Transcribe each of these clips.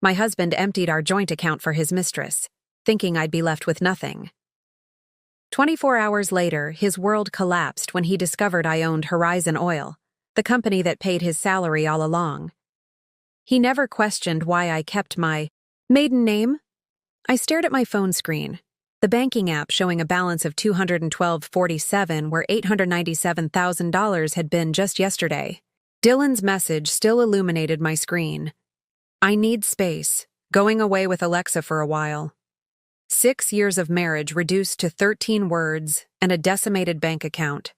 My husband emptied our joint account for his mistress, thinking I'd be left with nothing. 24 hours later, his world collapsed when he discovered I owned Horizon Oil, the company that paid his salary all along. He never questioned why I kept my maiden name. I stared at my phone screen, the banking app showing a balance of $212.47 where $897,000 had been just yesterday. Dylan's message still illuminated my screen. I need space, going away with Alexa for a while. 6 years of marriage reduced to 13 words and a decimated bank account.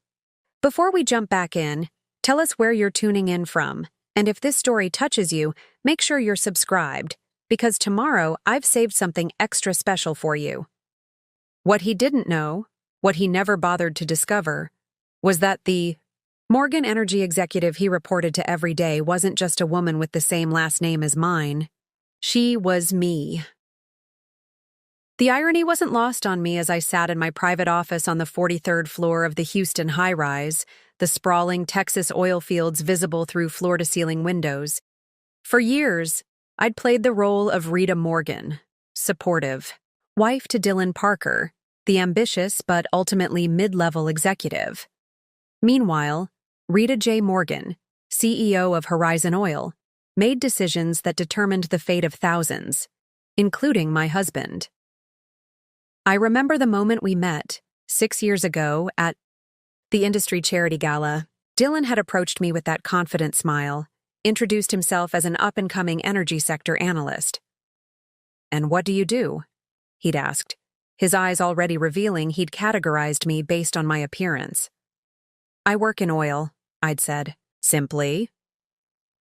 Before we jump back in, tell us where you're tuning in from, and if this story touches you, make sure you're subscribed, because tomorrow I've saved something extra special for you. What he didn't know, what he never bothered to discover, was that the Morgan Energy executive he reported to every day wasn't just a woman with the same last name as mine. She was me. The irony wasn't lost on me as I sat in my private office on the 43rd floor of the Houston high-rise, the sprawling Texas oil fields visible through floor-to-ceiling windows. For years, I'd played the role of Rita Morgan, supportive, wife to Dylan Parker, the ambitious but ultimately mid-level executive. Meanwhile, Rita J. Morgan, CEO of Horizon Oil, made decisions that determined the fate of thousands, including my husband. I remember the moment we met, 6 years ago, at the industry charity gala. Dylan had approached me with that confident smile, introduced himself as an up-and-coming energy sector analyst. "And what do you do?" he'd asked, his eyes already revealing he'd categorized me based on my appearance. "I work in oil," I'd said, simply.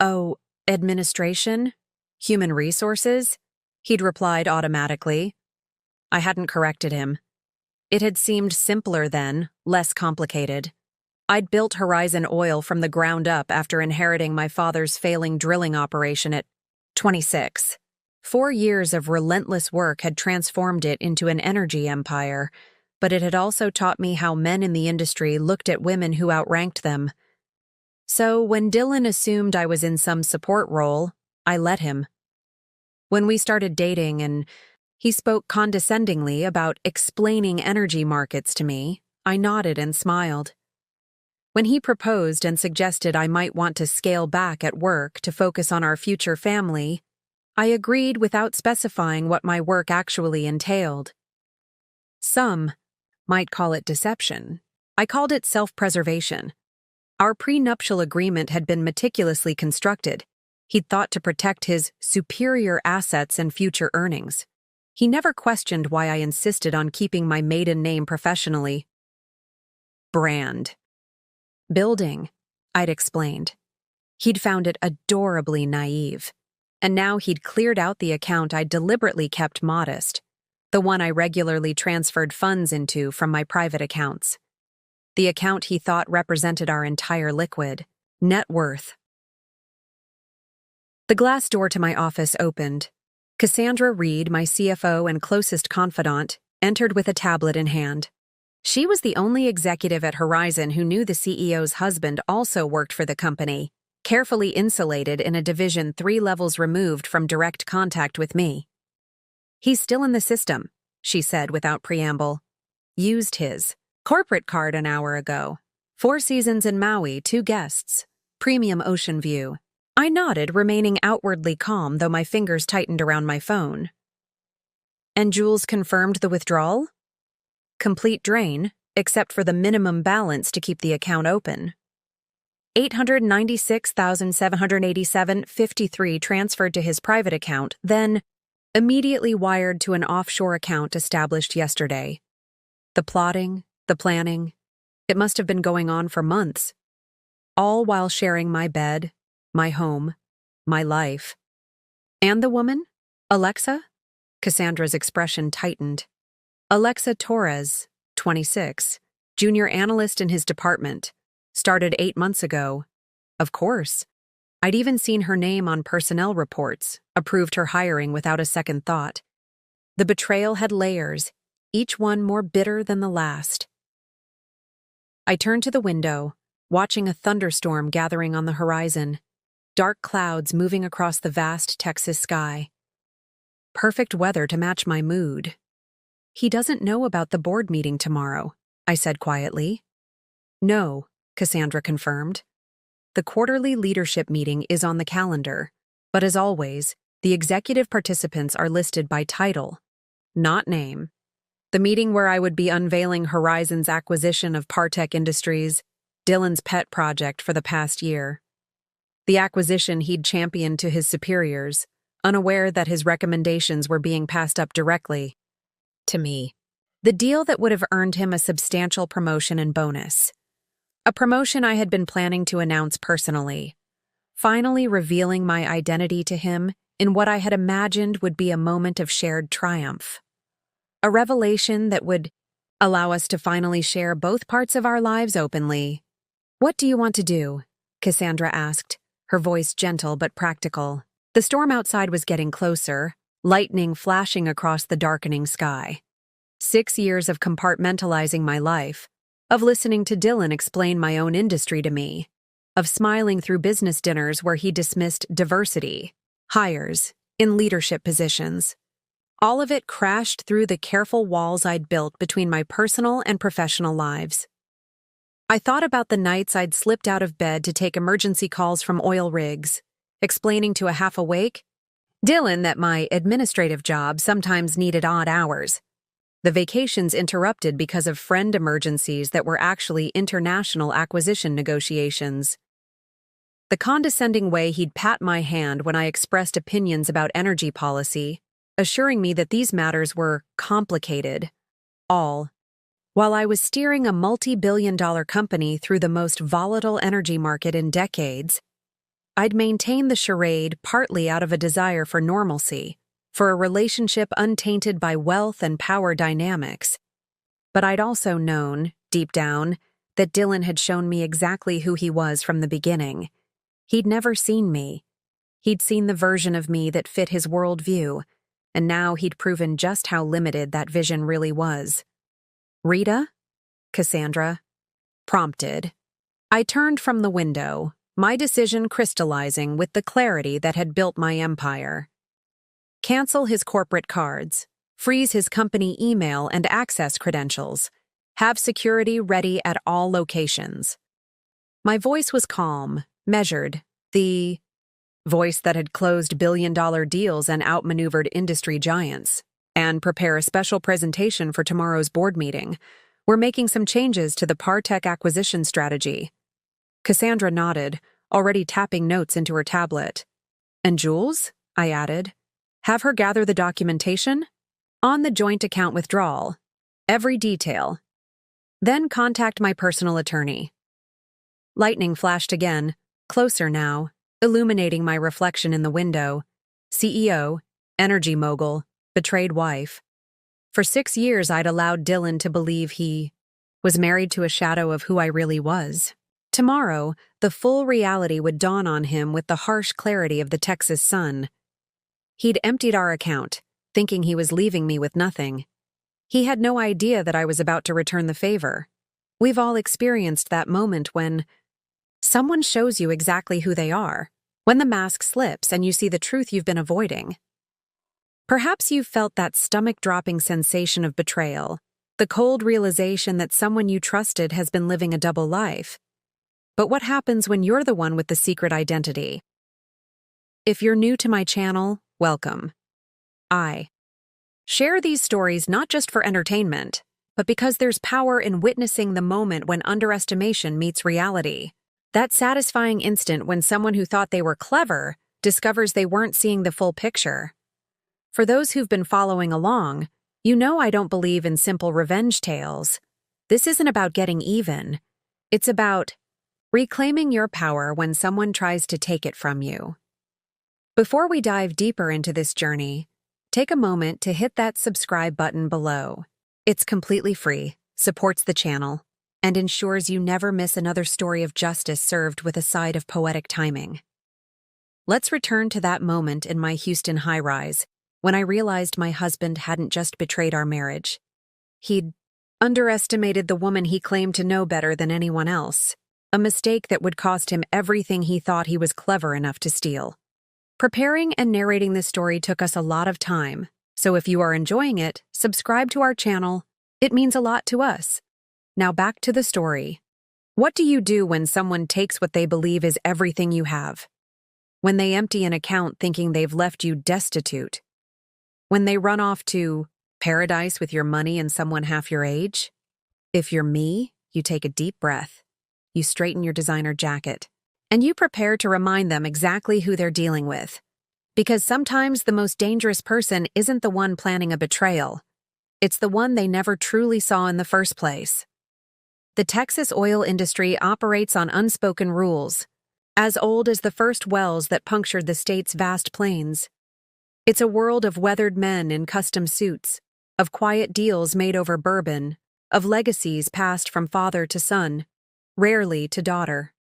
"Oh, administration? Human resources?" he'd replied automatically. I hadn't corrected him. It had seemed simpler then, less complicated. I'd built Horizon Oil from the ground up after inheriting my father's failing drilling operation at 26. 4 years of relentless work had transformed it into an energy empire, but it had also taught me how men in the industry looked at women who outranked them. So when Dylan assumed I was in some support role, I let him. When we started dating and he spoke condescendingly about explaining energy markets to me, I nodded and smiled. When he proposed and suggested I might want to scale back at work to focus on our future family, I agreed without specifying what my work actually entailed. Some might call it deception. I called it self-preservation. Our prenuptial agreement had been meticulously constructed. He'd thought to protect his superior assets and future earnings. He never questioned why I insisted on keeping my maiden name professionally. Brand. Building, I'd explained. He'd found it adorably naive. And now he'd cleared out the account I'd deliberately kept modest, the one I regularly transferred funds into from my private accounts. The account he thought represented our entire liquid net worth. The glass door to my office opened. Cassandra Reed, my CFO and closest confidant, entered with a tablet in hand. She was the only executive at Horizon who knew the CEO's husband also worked for the company, carefully insulated in a division 3 levels removed from direct contact with me. "He's still in the system," she said without preamble. "Used his corporate card an hour ago. 4 seasons in Maui, 2 guests. Premium ocean view." I nodded, remaining outwardly calm, though my fingers tightened around my phone. "And Jules confirmed the withdrawal?" "Complete drain, except for the minimum balance to keep the account open. $896,787.53 transferred to his private account, then immediately wired to an offshore account established yesterday. The plotting, the planning, it must have been going on for months. All while sharing my bed, my home, my life. And the woman? Alexa? Cassandra's expression tightened. Alexa Torres, 26, junior analyst in his department. Started 8 months ago. Of course. I'd even seen her name on personnel reports, approved her hiring without a second thought. The betrayal had layers, each one more bitter than the last. I turned to the window, watching a thunderstorm gathering on the horizon, dark clouds moving across the vast Texas sky. Perfect weather to match my mood. He doesn't know about the board meeting tomorrow, I said quietly. No, Cassandra confirmed. The quarterly leadership meeting is on the calendar, but as always, the executive participants are listed by title, not name. The meeting where I would be unveiling Horizon's acquisition of Partech Industries, Dylan's pet project for the past year. The acquisition he'd championed to his superiors, unaware that his recommendations were being passed up directly to me. The deal that would have earned him a substantial promotion and bonus. A promotion I had been planning to announce personally, finally revealing my identity to him in what I had imagined would be a moment of shared triumph. A revelation that would allow us to finally share both parts of our lives openly. What do you want to do? Cassandra asked, her voice gentle but practical. The storm outside was getting closer, lightning flashing across the darkening sky. 6 years of compartmentalizing my life, of listening to Dylan explain my own industry to me, of smiling through business dinners where he dismissed diversity, hires, in leadership positions. All of it crashed through the careful walls I'd built between my personal and professional lives. I thought about the nights I'd slipped out of bed to take emergency calls from oil rigs, explaining to a half-awake Dylan that my administrative job sometimes needed odd hours. The vacations interrupted because of friend emergencies that were actually international acquisition negotiations. The condescending way he'd pat my hand when I expressed opinions about energy policy, assuring me that these matters were complicated, all while I was steering a multi-billion-dollar company through the most volatile energy market in decades. I'd maintain the charade partly out of a desire for normalcy, for a relationship untainted by wealth and power dynamics. But I'd also known, deep down, that Dylan had shown me exactly who he was from the beginning. He'd never seen me. He'd seen the version of me that fit his worldview, and now he'd proven just how limited that vision really was. Rita? Cassandra prompted. I turned from the window, my decision crystallizing with the clarity that had built my empire. Cancel his corporate cards, freeze his company email and access credentials, have security ready at all locations. My voice was calm, measured, the voice that had closed billion-dollar deals and outmaneuvered industry giants. And prepare a special presentation for tomorrow's board meeting. We're making some changes to the Partech acquisition strategy. Cassandra nodded, already tapping notes into her tablet. And Jules? I added. Have her gather the documentation? On the joint account withdrawal. Every detail. Then contact my personal attorney. Lightning flashed again, closer now, illuminating my reflection in the window. CEO, energy mogul, betrayed wife. For 6 years, I'd allowed Dylan to believe he was married to a shadow of who I really was. Tomorrow, the full reality would dawn on him with the harsh clarity of the Texas sun. He'd emptied our account, thinking he was leaving me with nothing. He had no idea that I was about to return the favor. We've all experienced that moment when someone shows you exactly who they are, when the mask slips and you see the truth you've been avoiding. Perhaps you've felt that stomach-dropping sensation of betrayal, the cold realization that someone you trusted has been living a double life. But what happens when you're the one with the secret identity? If you're new to my channel, welcome. I share these stories not just for entertainment, but because there's power in witnessing the moment when underestimation meets reality. That satisfying instant when someone who thought they were clever discovers they weren't seeing the full picture. For those who've been following along, you know I don't believe in simple revenge tales. This isn't about getting even. It's about reclaiming your power when someone tries to take it from you. Before we dive deeper into this journey, take a moment to hit that subscribe button below. It's completely free, supports the channel, and ensures you never miss another story of justice served with a side of poetic timing. Let's return to that moment in my Houston high-rise, when I realized my husband hadn't just betrayed our marriage. He'd underestimated the woman he claimed to know better than anyone else, a mistake that would cost him everything he thought he was clever enough to steal. Preparing and narrating this story took us a lot of time, so if you are enjoying it, subscribe to our channel. It means a lot to us. Now back to the story. What do you do when someone takes what they believe is everything you have? When they empty an account thinking they've left you destitute? When they run off to paradise with your money and someone half your age? If you're me, you take a deep breath, you straighten your designer jacket, and you prepare to remind them exactly who they're dealing with. Because sometimes the most dangerous person isn't the one planning a betrayal. It's the one they never truly saw in the first place. The Texas oil industry operates on unspoken rules, as old as the first wells that punctured the state's vast plains. It's a world of weathered men in custom suits, of quiet deals made over bourbon, of legacies passed from father to son, rarely to daughter.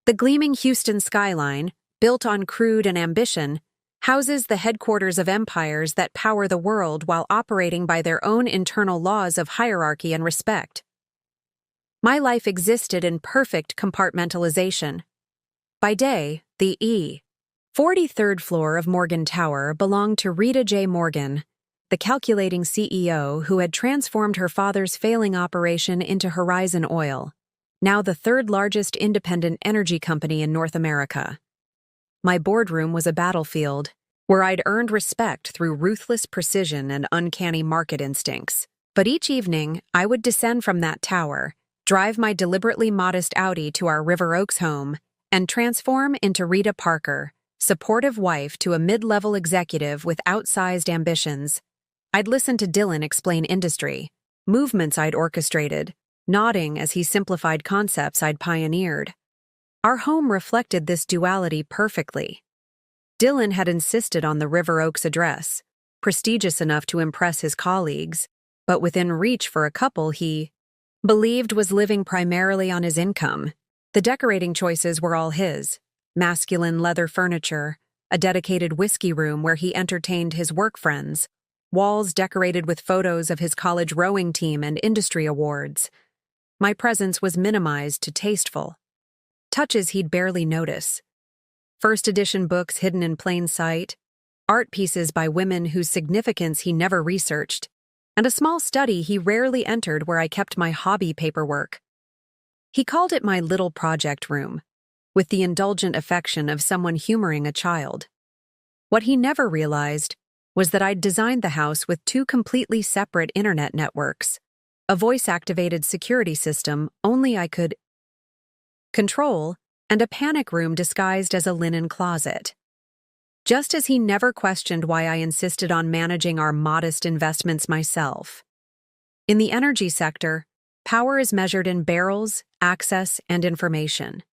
The gleaming Houston skyline, built on crude and ambition, houses the headquarters of empires that power the world while operating by their own internal laws of hierarchy and respect. My life existed in perfect compartmentalization. By day, the 43rd floor of Morgan Tower belonged to Rita J. Morgan, the calculating CEO who had transformed her father's failing operation into Horizon Oil, now the third largest independent energy company in North America. My boardroom was a battlefield where I'd earned respect through ruthless precision and uncanny market instincts. But each evening, I would descend from that tower, drive my deliberately modest Audi to our River Oaks home, and transform into Rita Parker, supportive wife to a mid-level executive with outsized ambitions. I'd listen to Dylan explain industry, movements I'd orchestrated, nodding as he simplified concepts I'd pioneered. Our home reflected this duality perfectly. Dylan had insisted on the River Oaks address, prestigious enough to impress his colleagues, but within reach for a couple he believed was living primarily on his income. The decorating choices were all his: masculine leather furniture, a dedicated whiskey room where he entertained his work friends, walls decorated with photos of his college rowing team and industry awards. My presence was minimized to tasteful touches he'd barely notice. First edition books hidden in plain sight, art pieces by women whose significance he never researched, and a small study he rarely entered where I kept my hobby paperwork. He called it my little project room, with the indulgent affection of someone humoring a child. What he never realized was that I'd designed the house with two completely separate internet networks, a voice-activated security system only I could control, and a panic room disguised as a linen closet. Just as he never questioned why I insisted on managing our modest investments myself. In the energy sector, power is measured in barrels, access, and information.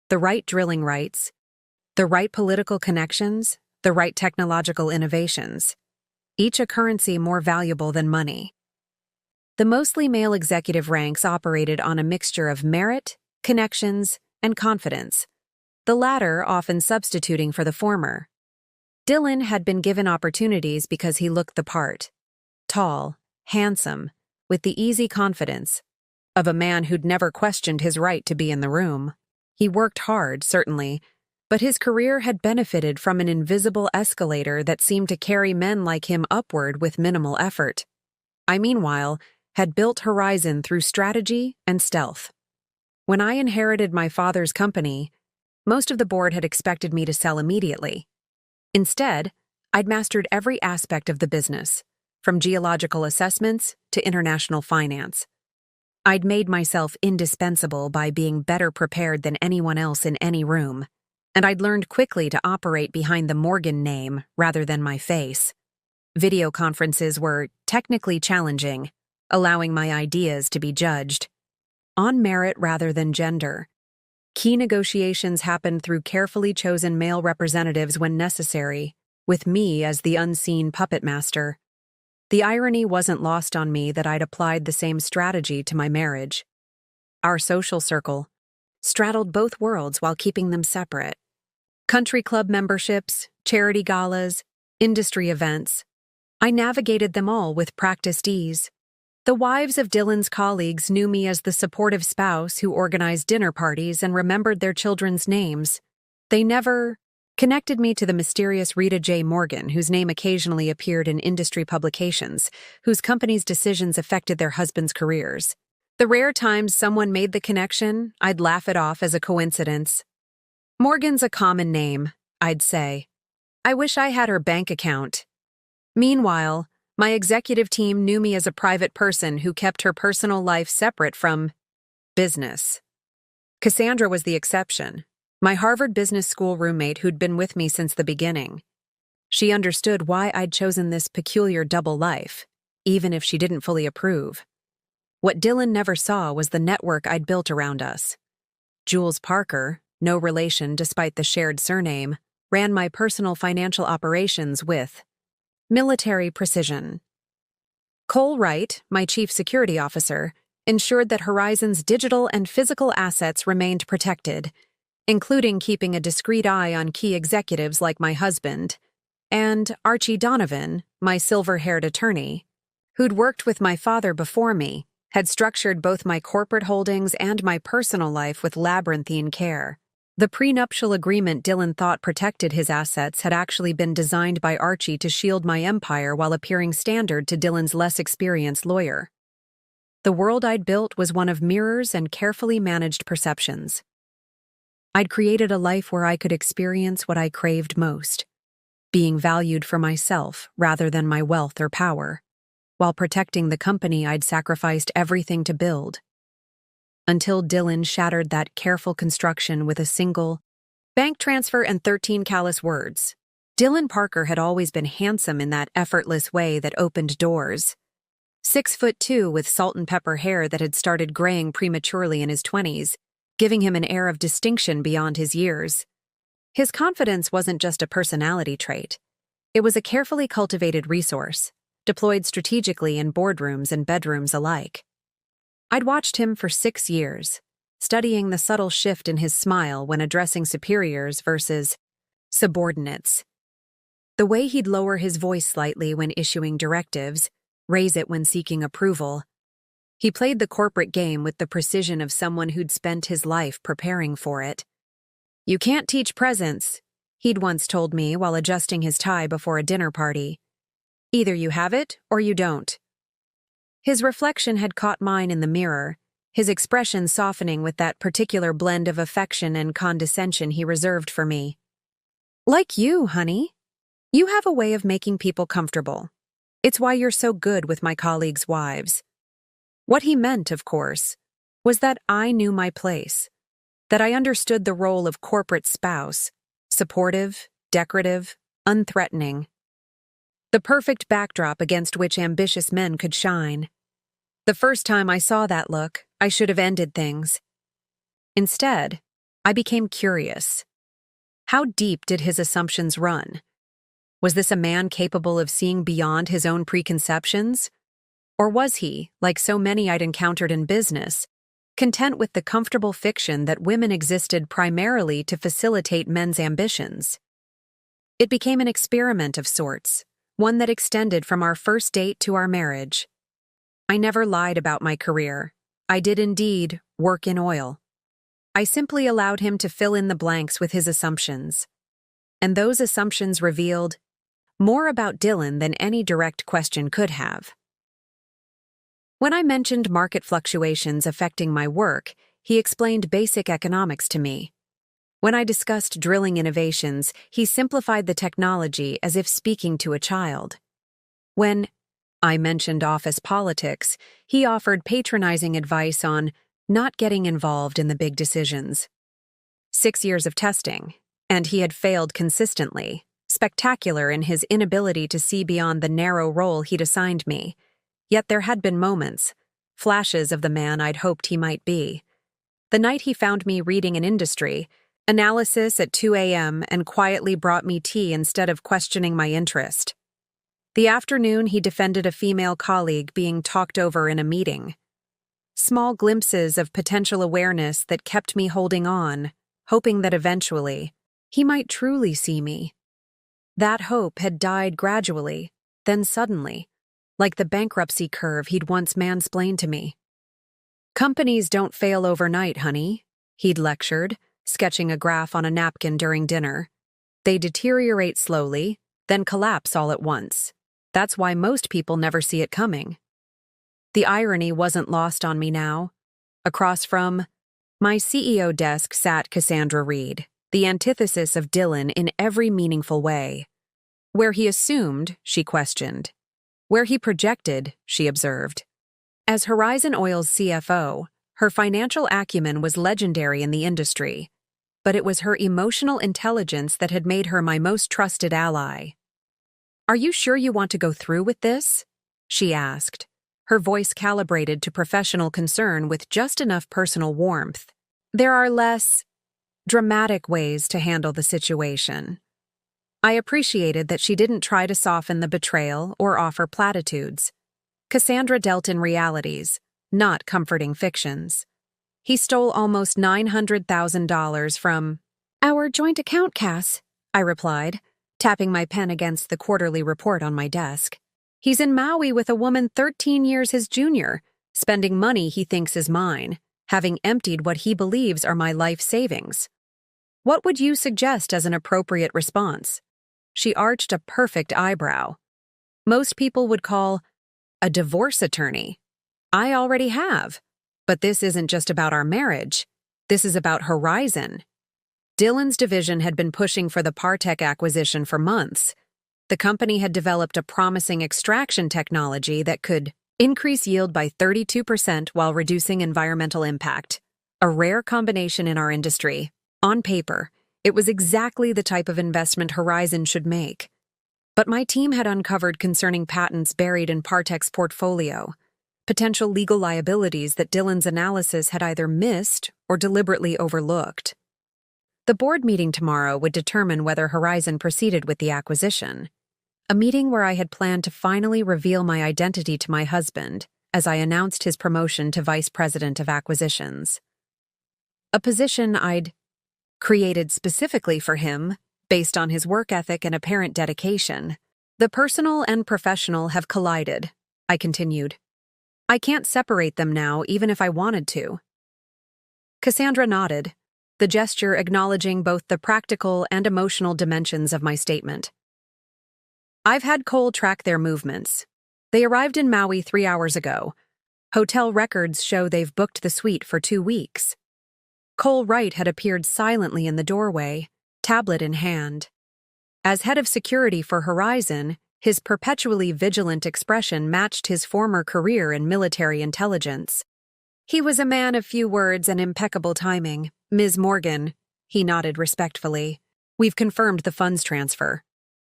The right drilling rights, the right political connections, the right technological innovations, each a currency more valuable than money. The mostly male executive ranks operated on a mixture of merit, connections, and confidence, the latter often substituting for the former. Dylan had been given opportunities because he looked the part. Tall, handsome, with the easy confidence of a man who'd never questioned his right to be in the room. He worked hard, certainly, but his career had benefited from an invisible escalator that seemed to carry men like him upward with minimal effort. I, meanwhile, had built Horizon through strategy and stealth. When I inherited my father's company, most of the board had expected me to sell immediately. Instead, I'd mastered every aspect of the business, from geological assessments to international finance. I'd made myself indispensable by being better prepared than anyone else in any room, and I'd learned quickly to operate behind the Morgan name rather than my face. Video conferences were technically challenging, allowing my ideas to be judged on merit rather than gender. Key negotiations happened through carefully chosen male representatives when necessary, with me as the unseen puppet master. The irony wasn't lost on me that I'd applied the same strategy to my marriage. Our social circle straddled both worlds while keeping them separate. Country club memberships, charity galas, industry events. I navigated them all with practiced ease. The wives of Dylan's colleagues knew me as the supportive spouse who organized dinner parties and remembered their children's names. They never connected me to the mysterious Rita J. Morgan, whose name occasionally appeared in industry publications, whose company's decisions affected their husbands' careers. The rare times someone made the connection, I'd laugh it off as a coincidence. Morgan's a common name, I'd say. I wish I had her bank account. Meanwhile, my executive team knew me as a private person who kept her personal life separate from business. Cassandra was the exception, my Harvard Business School roommate who'd been with me since the beginning. She understood why I'd chosen this peculiar double life, even if she didn't fully approve. What Dylan never saw was the network I'd built around us. Jules Parker, no relation despite the shared surname, ran my personal financial operations with military precision. Cole Wright, my chief security officer, ensured that Horizon's digital and physical assets remained protected, including keeping a discreet eye on key executives like my husband, and Archie Donovan, my silver-haired attorney, who'd worked with my father before me, had structured both my corporate holdings and my personal life with labyrinthine care. The prenuptial agreement Dylan thought protected his assets had actually been designed by Archie to shield my empire while appearing standard to Dylan's less experienced lawyer. The world I'd built was one of mirrors and carefully managed perceptions. I'd created a life where I could experience what I craved most, being valued for myself rather than my wealth or power, while protecting the company I'd sacrificed everything to build. Until Dylan shattered that careful construction with a single bank transfer and 13 callous words. Dylan Parker had always been handsome in that effortless way that opened doors. 6'2" with salt and pepper hair that had started graying prematurely in his 20s, giving him an air of distinction beyond his years. His confidence wasn't just a personality trait. It was a carefully cultivated resource, deployed strategically in boardrooms and bedrooms alike. I'd watched him for 6 years, studying the subtle shift in his smile when addressing superiors versus subordinates. The way he'd lower his voice slightly when issuing directives, raise it when seeking approval. He played the corporate game with the precision of someone who'd spent his life preparing for it. "You can't teach presence," he'd once told me while adjusting his tie before a dinner party. "Either you have it or you don't." His reflection had caught mine in the mirror, his expression softening with that particular blend of affection and condescension he reserved for me. "Like you, honey. You have a way of making people comfortable. It's why you're so good with my colleagues' wives." What he meant, of course, was that I knew my place, that I understood the role of corporate spouse, supportive, decorative, unthreatening. The perfect backdrop against which ambitious men could shine. The first time I saw that look, I should have ended things. Instead, I became curious. How deep did his assumptions run? Was this a man capable of seeing beyond his own preconceptions? Or was he, like so many I'd encountered in business, content with the comfortable fiction that women existed primarily to facilitate men's ambitions? It became an experiment of sorts, one that extended from our first date to our marriage. I never lied about my career. I did indeed work in oil. I simply allowed him to fill in the blanks with his assumptions. And those assumptions revealed more about Dylan than any direct question could have. When I mentioned market fluctuations affecting my work, he explained basic economics to me. When I discussed drilling innovations, he simplified the technology as if speaking to a child. When I mentioned office politics, he offered patronizing advice on not getting involved in the big decisions. 6 years of testing, and he had failed consistently, spectacular in his inability to see beyond the narrow role he'd assigned me. Yet there had been moments, flashes of the man I'd hoped he might be. The night he found me reading an industry analysis at 2 a.m. and quietly brought me tea instead of questioning my interest. The afternoon he defended a female colleague being talked over in a meeting. Small glimpses of potential awareness that kept me holding on, hoping that eventually he might truly see me. That hope had died gradually, then suddenly, like the bankruptcy curve he'd once mansplained to me. "Companies don't fail overnight, honey," he'd lectured, sketching a graph on a napkin during dinner. They deteriorate slowly, then collapse all at once. That's why most people never see it coming. The irony wasn't lost on me now. Across from my CEO desk sat Cassandra Reed, the antithesis of Dylan in every meaningful way. Where he assumed, she questioned. Where he projected, she observed. As Horizon Oil's CFO, her financial acumen was legendary in the industry, but it was her emotional intelligence that had made her my most trusted ally. "Are you sure you want to go through with this?" she asked, her voice calibrated to professional concern with just enough personal warmth. "There are less dramatic ways to handle the situation." I appreciated that she didn't try to soften the betrayal or offer platitudes. Cassandra dealt in realities, not comforting fictions. "He stole almost $900,000 from our joint account, Cass," I replied, tapping my pen against the quarterly report on my desk. "He's in Maui with a woman 13 years his junior, spending money he thinks is mine, having emptied what he believes are my life savings. What would you suggest as an appropriate response?" She arched a perfect eyebrow. "Most people would call a divorce attorney. I already have. But this isn't just about our marriage. This is about Horizon." Dylan's division had been pushing for the Partech acquisition for months. The company had developed a promising extraction technology that could increase yield by 32% while reducing environmental impact. A rare combination in our industry. On paper, it was exactly the type of investment Horizon should make. But my team had uncovered concerning patents buried in Partech's portfolio, potential legal liabilities that Dylan's analysis had either missed or deliberately overlooked. The board meeting tomorrow would determine whether Horizon proceeded with the acquisition, a meeting where I had planned to finally reveal my identity to my husband as I announced his promotion to Vice President of Acquisitions. A position I'd created specifically for him based on his work ethic and apparent dedication. "The personal and professional have collided," I continued. "I can't separate them now, even if I wanted to." Cassandra nodded, the gesture acknowledging both the practical and emotional dimensions of my statement. "I've had Cole track their movements. They arrived in Maui 3 hours ago. Hotel records show they've booked the suite for 2 weeks. Cole Wright had appeared silently in the doorway, tablet in hand. As head of security for Horizon, his perpetually vigilant expression matched his former career in military intelligence. He was a man of few words and impeccable timing. "Ms. Morgan," he nodded respectfully, "we've confirmed the funds transfer.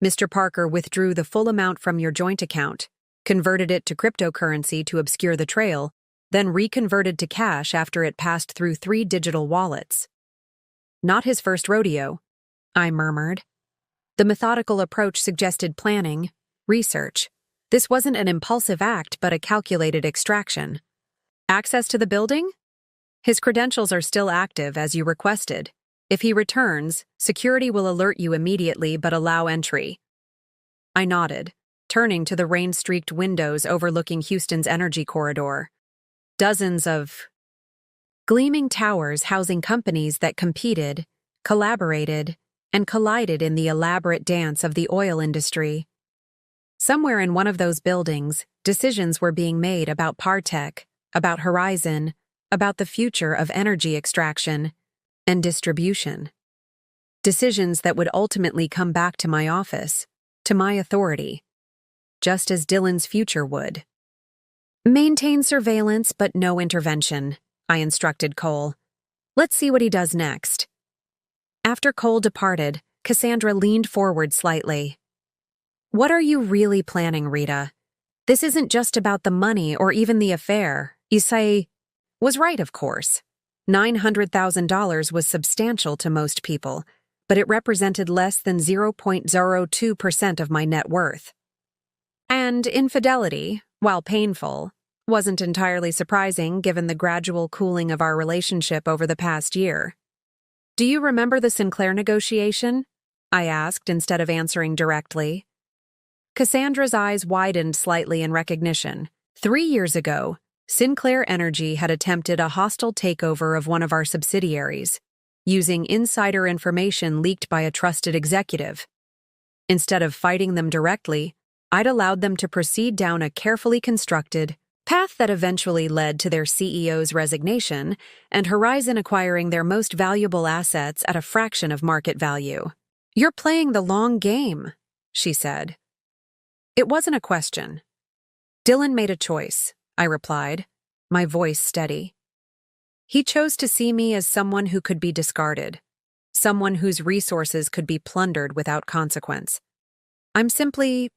Mr. Parker withdrew the full amount from your joint account, converted it to cryptocurrency to obscure the trail, then reconverted to cash after it passed through 3 digital wallets." "Not his first rodeo," I murmured. The methodical approach suggested planning, research. This wasn't an impulsive act, but a calculated extraction. "Access to the building?" "His credentials are still active, as you requested. If he returns, security will alert you immediately but allow entry." I nodded, turning to the rain-streaked windows overlooking Houston's energy corridor. Dozens of gleaming towers housing companies that competed, collaborated, and collided in the elaborate dance of the oil industry. Somewhere in one of those buildings, decisions were being made about Partech, about Horizon, about the future of energy extraction and distribution. Decisions that would ultimately come back to my office, to my authority, just as Dylan's future would. "Maintain surveillance but no intervention," I instructed Cole. "Let's see what he does next." After Cole departed, Cassandra leaned forward slightly. "What are you really planning, Rita? This isn't just about the money or even the affair. Issei was right, of course. $900,000 was substantial to most people, but it represented less than 0.02% of my net worth. And infidelity, while painful, wasn't entirely surprising given the gradual cooling of our relationship over the past year. "Do you remember the Sinclair negotiation?" I asked instead of answering directly. Cassandra's eyes widened slightly in recognition. 3 years ago, Sinclair Energy had attempted a hostile takeover of one of our subsidiaries. using insider information leaked by a trusted executive. Instead of fighting them directly, I'd allowed them to proceed down a carefully constructed path that eventually led to their CEO's resignation and Horizon acquiring their most valuable assets at a fraction of market value. "You're playing the long game," she said. It wasn't a question. "Dylan made a choice," I replied, my voice steady. "He chose to see me as someone who could be discarded, someone whose resources could be plundered without consequence. I'm simply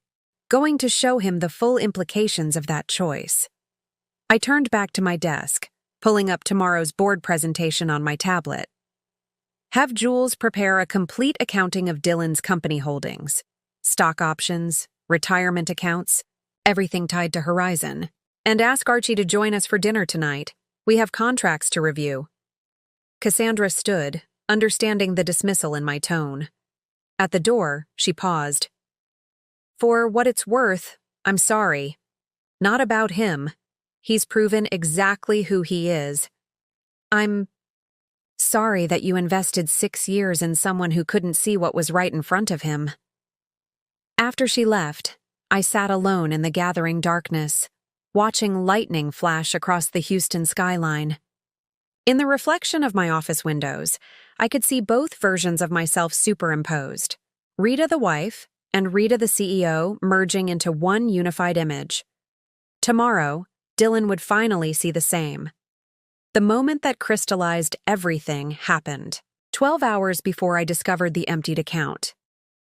going to show him the full implications of that choice." I turned back to my desk, pulling up tomorrow's board presentation on my tablet. Have Jules prepare a complete accounting of Dylan's company holdings, stock options, retirement accounts, everything tied to Horizon, and ask Archie to join us for dinner tonight. We have contracts to review. Cassandra stood, understanding the dismissal in my tone. At the door, she paused. "For what it's worth, I'm sorry. Not about him. He's proven exactly who he is. I'm sorry that you invested 6 years in someone who couldn't see what was right in front of him." After she left, I sat alone in the gathering darkness, watching lightning flash across the Houston skyline. In the reflection of my office windows, I could see both versions of myself superimposed, Rita the wife and Rita the CEO merging into one unified image. Tomorrow, Dylan would finally see the same. The moment that crystallized everything happened, 12 hours before I discovered the emptied account.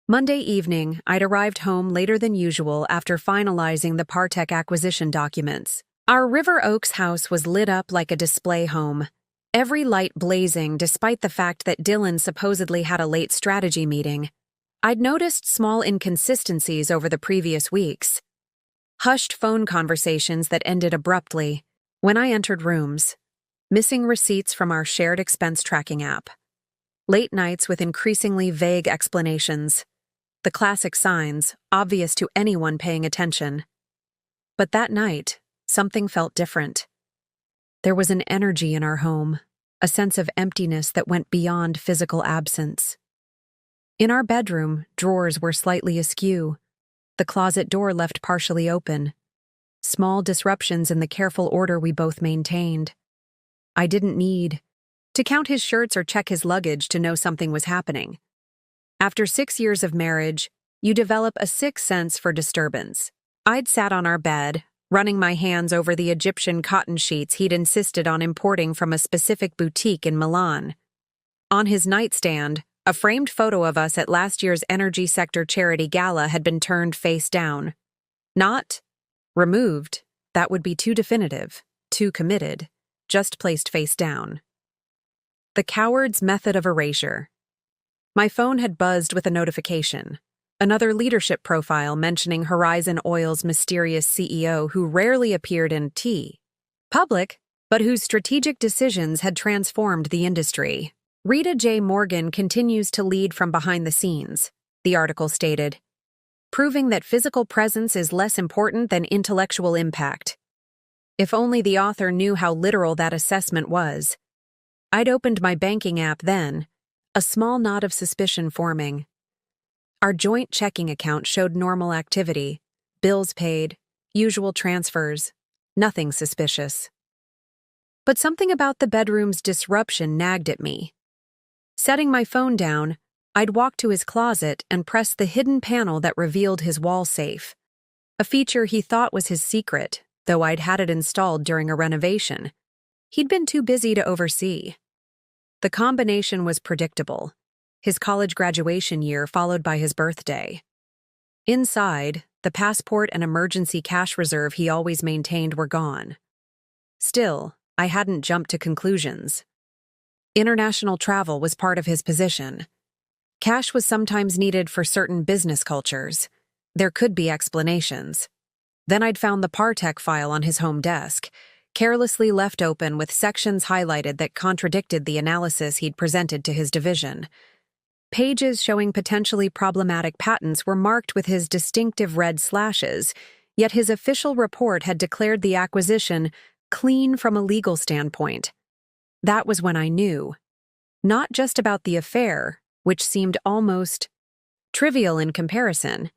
Monday evening, I'd arrived home later than usual after finalizing the Partech acquisition documents. Our River Oaks house was lit up like a display home, every light blazing despite the fact that Dylan supposedly had a late strategy meeting. I'd noticed small inconsistencies over the previous weeks. Hushed phone conversations that ended abruptly when I entered rooms, missing receipts from our shared expense tracking app, late nights with increasingly vague explanations, the classic signs obvious to anyone paying attention. But that night, something felt different. There was an energy in our home, a sense of emptiness that went beyond physical absence. In our bedroom, drawers were slightly askew, the closet door left partially open. Small disruptions in the careful order we both maintained. I didn't need to count his shirts or check his luggage to know something was happening. After 6 years of marriage, you develop a sixth sense for disturbance. I'd sat on our bed, running my hands over the Egyptian cotton sheets he'd insisted on importing from a specific boutique in Milan. On his nightstand, a framed photo of us at last year's energy sector charity gala had been turned face down. Not removed, that would be too definitive, too committed, just placed face down. The coward's method of erasure. My phone had buzzed with a notification, another leadership profile mentioning Horizon Oil's mysterious CEO who rarely appeared in public, but whose strategic decisions had transformed the industry. Rita J. Morgan continues to lead from behind the scenes, the article stated, proving that physical presence is less important than intellectual impact. If only the author knew how literal that assessment was. I'd opened my banking app then, a small knot of suspicion forming. Our joint checking account showed normal activity, bills paid, usual transfers, nothing suspicious. But something about the bedroom's disruption nagged at me. Setting my phone down, I'd walk to his closet and press the hidden panel that revealed his wall safe, a feature he thought was his secret, though I'd had it installed during a renovation. He'd been too busy to oversee. The combination was predictable, his college graduation year followed by his birthday. Inside, the passport and emergency cash reserve he always maintained were gone. Still, I hadn't jumped to conclusions. International travel was part of his position. Cash was sometimes needed for certain business cultures. There could be explanations. Then I'd found the Partech file on his home desk, carelessly left open with sections highlighted that contradicted the analysis he'd presented to his division. Pages showing potentially problematic patents were marked with his distinctive red slashes, yet his official report had declared the acquisition clean from a legal standpoint. That was when I knew. Not just about the affair, which seemed almost trivial in comparison,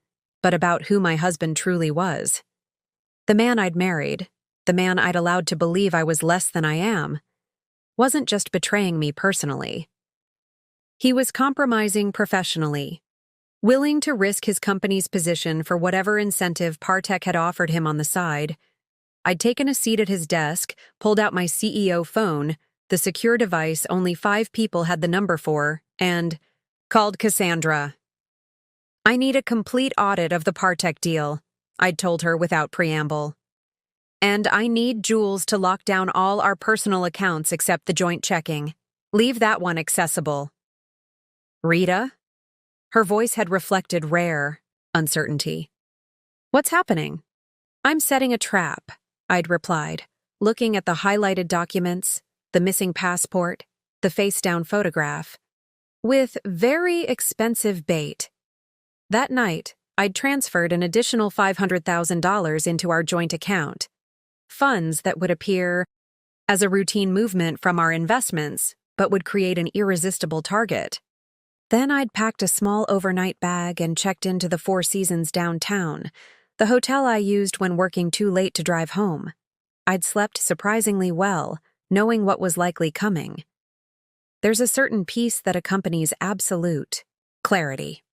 but about who my husband truly was. The man I'd married, the man I'd allowed to believe I was less than I am, wasn't just betraying me personally. He was compromising professionally, willing to risk his company's position for whatever incentive Partech had offered him on the side. I'd taken a seat at his desk, pulled out my CEO phone, the secure device only 5 people had the number for, and called Cassandra. "I need a complete audit of the Partech deal," I'd told her without preamble. "And I need Jules to lock down all our personal accounts except the joint checking. Leave that one accessible." "Rita?" Her voice had reflected rare uncertainty. "What's happening?" "I'm setting a trap," I'd replied, looking at the highlighted documents, the missing passport, the face-down photograph, with very expensive bait. That night, I'd transferred an additional $500,000 into our joint account, funds that would appear as a routine movement from our investments, but would create an irresistible target. Then I'd packed a small overnight bag and checked into the Four Seasons downtown, the hotel I used when working too late to drive home. I'd slept surprisingly well, knowing what was likely coming. There's a certain peace that accompanies absolute clarity.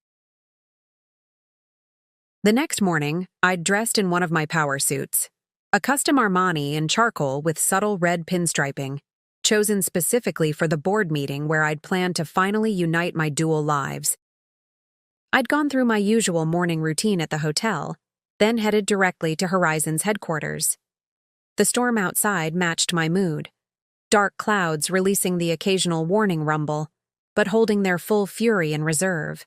The next morning, I'd dressed in one of my power suits, a custom Armani in charcoal with subtle red pinstriping, chosen specifically for the board meeting where I'd planned to finally unite my dual lives. I'd gone through my usual morning routine at the hotel, then headed directly to Horizon's headquarters. The storm outside matched my mood, dark clouds releasing the occasional warning rumble, but holding their full fury in reserve.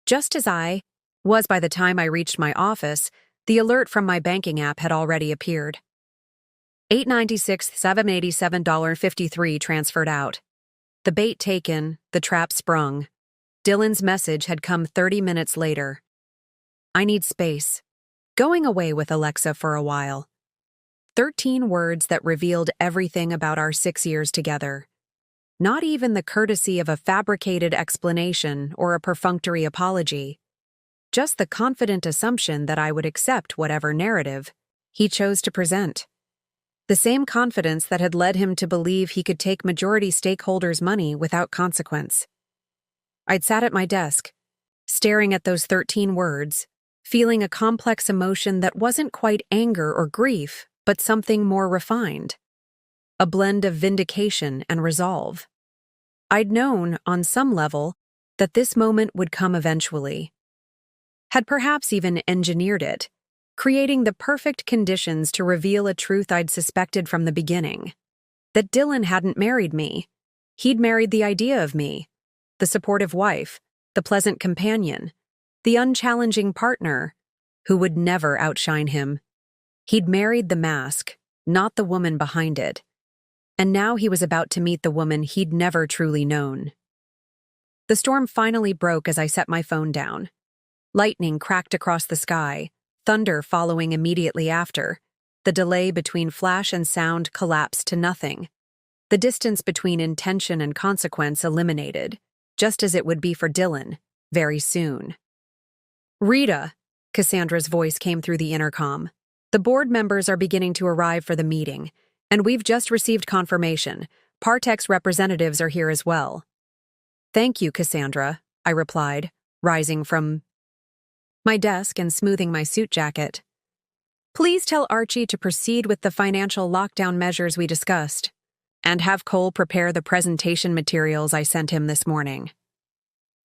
Just as I was by the time I reached my office, the alert from my banking app had already appeared. $896, $787.53 transferred out. The bait taken, the trap sprung. Dylan's message had come 30 minutes later. "I need space. Going away with Alexa for a while." 13 words that revealed everything about our 6 years together. Not even the courtesy of a fabricated explanation or a perfunctory apology. Just the confident assumption that I would accept whatever narrative he chose to present. The same confidence that had led him to believe he could take majority stakeholders' money without consequence. I'd sat at my desk, staring at those 13 words, feeling a complex emotion that wasn't quite anger or grief, but something more refined. A blend of vindication and resolve. I'd known, on some level, that this moment would come eventually. Had perhaps even engineered it, creating the perfect conditions to reveal a truth I'd suspected from the beginning. That Dylan hadn't married me. He'd married the idea of me, the supportive wife, the pleasant companion, the unchallenging partner, who would never outshine him. He'd married the mask, not the woman behind it. And now he was about to meet the woman he'd never truly known. The storm finally broke as I set my phone down. Lightning cracked across the sky, thunder following immediately after. The delay between flash and sound collapsed to nothing. The distance between intention and consequence eliminated, just as it would be for Dylan, very soon. "Rita," Cassandra's voice came through the intercom. "The board members are beginning to arrive for the meeting, and we've just received confirmation. Partech's representatives are here as well." "Thank you, Cassandra," I replied, rising from my desk and smoothing my suit jacket. "Please tell Archie to proceed with the financial lockdown measures we discussed, and have Cole prepare the presentation materials I sent him this morning."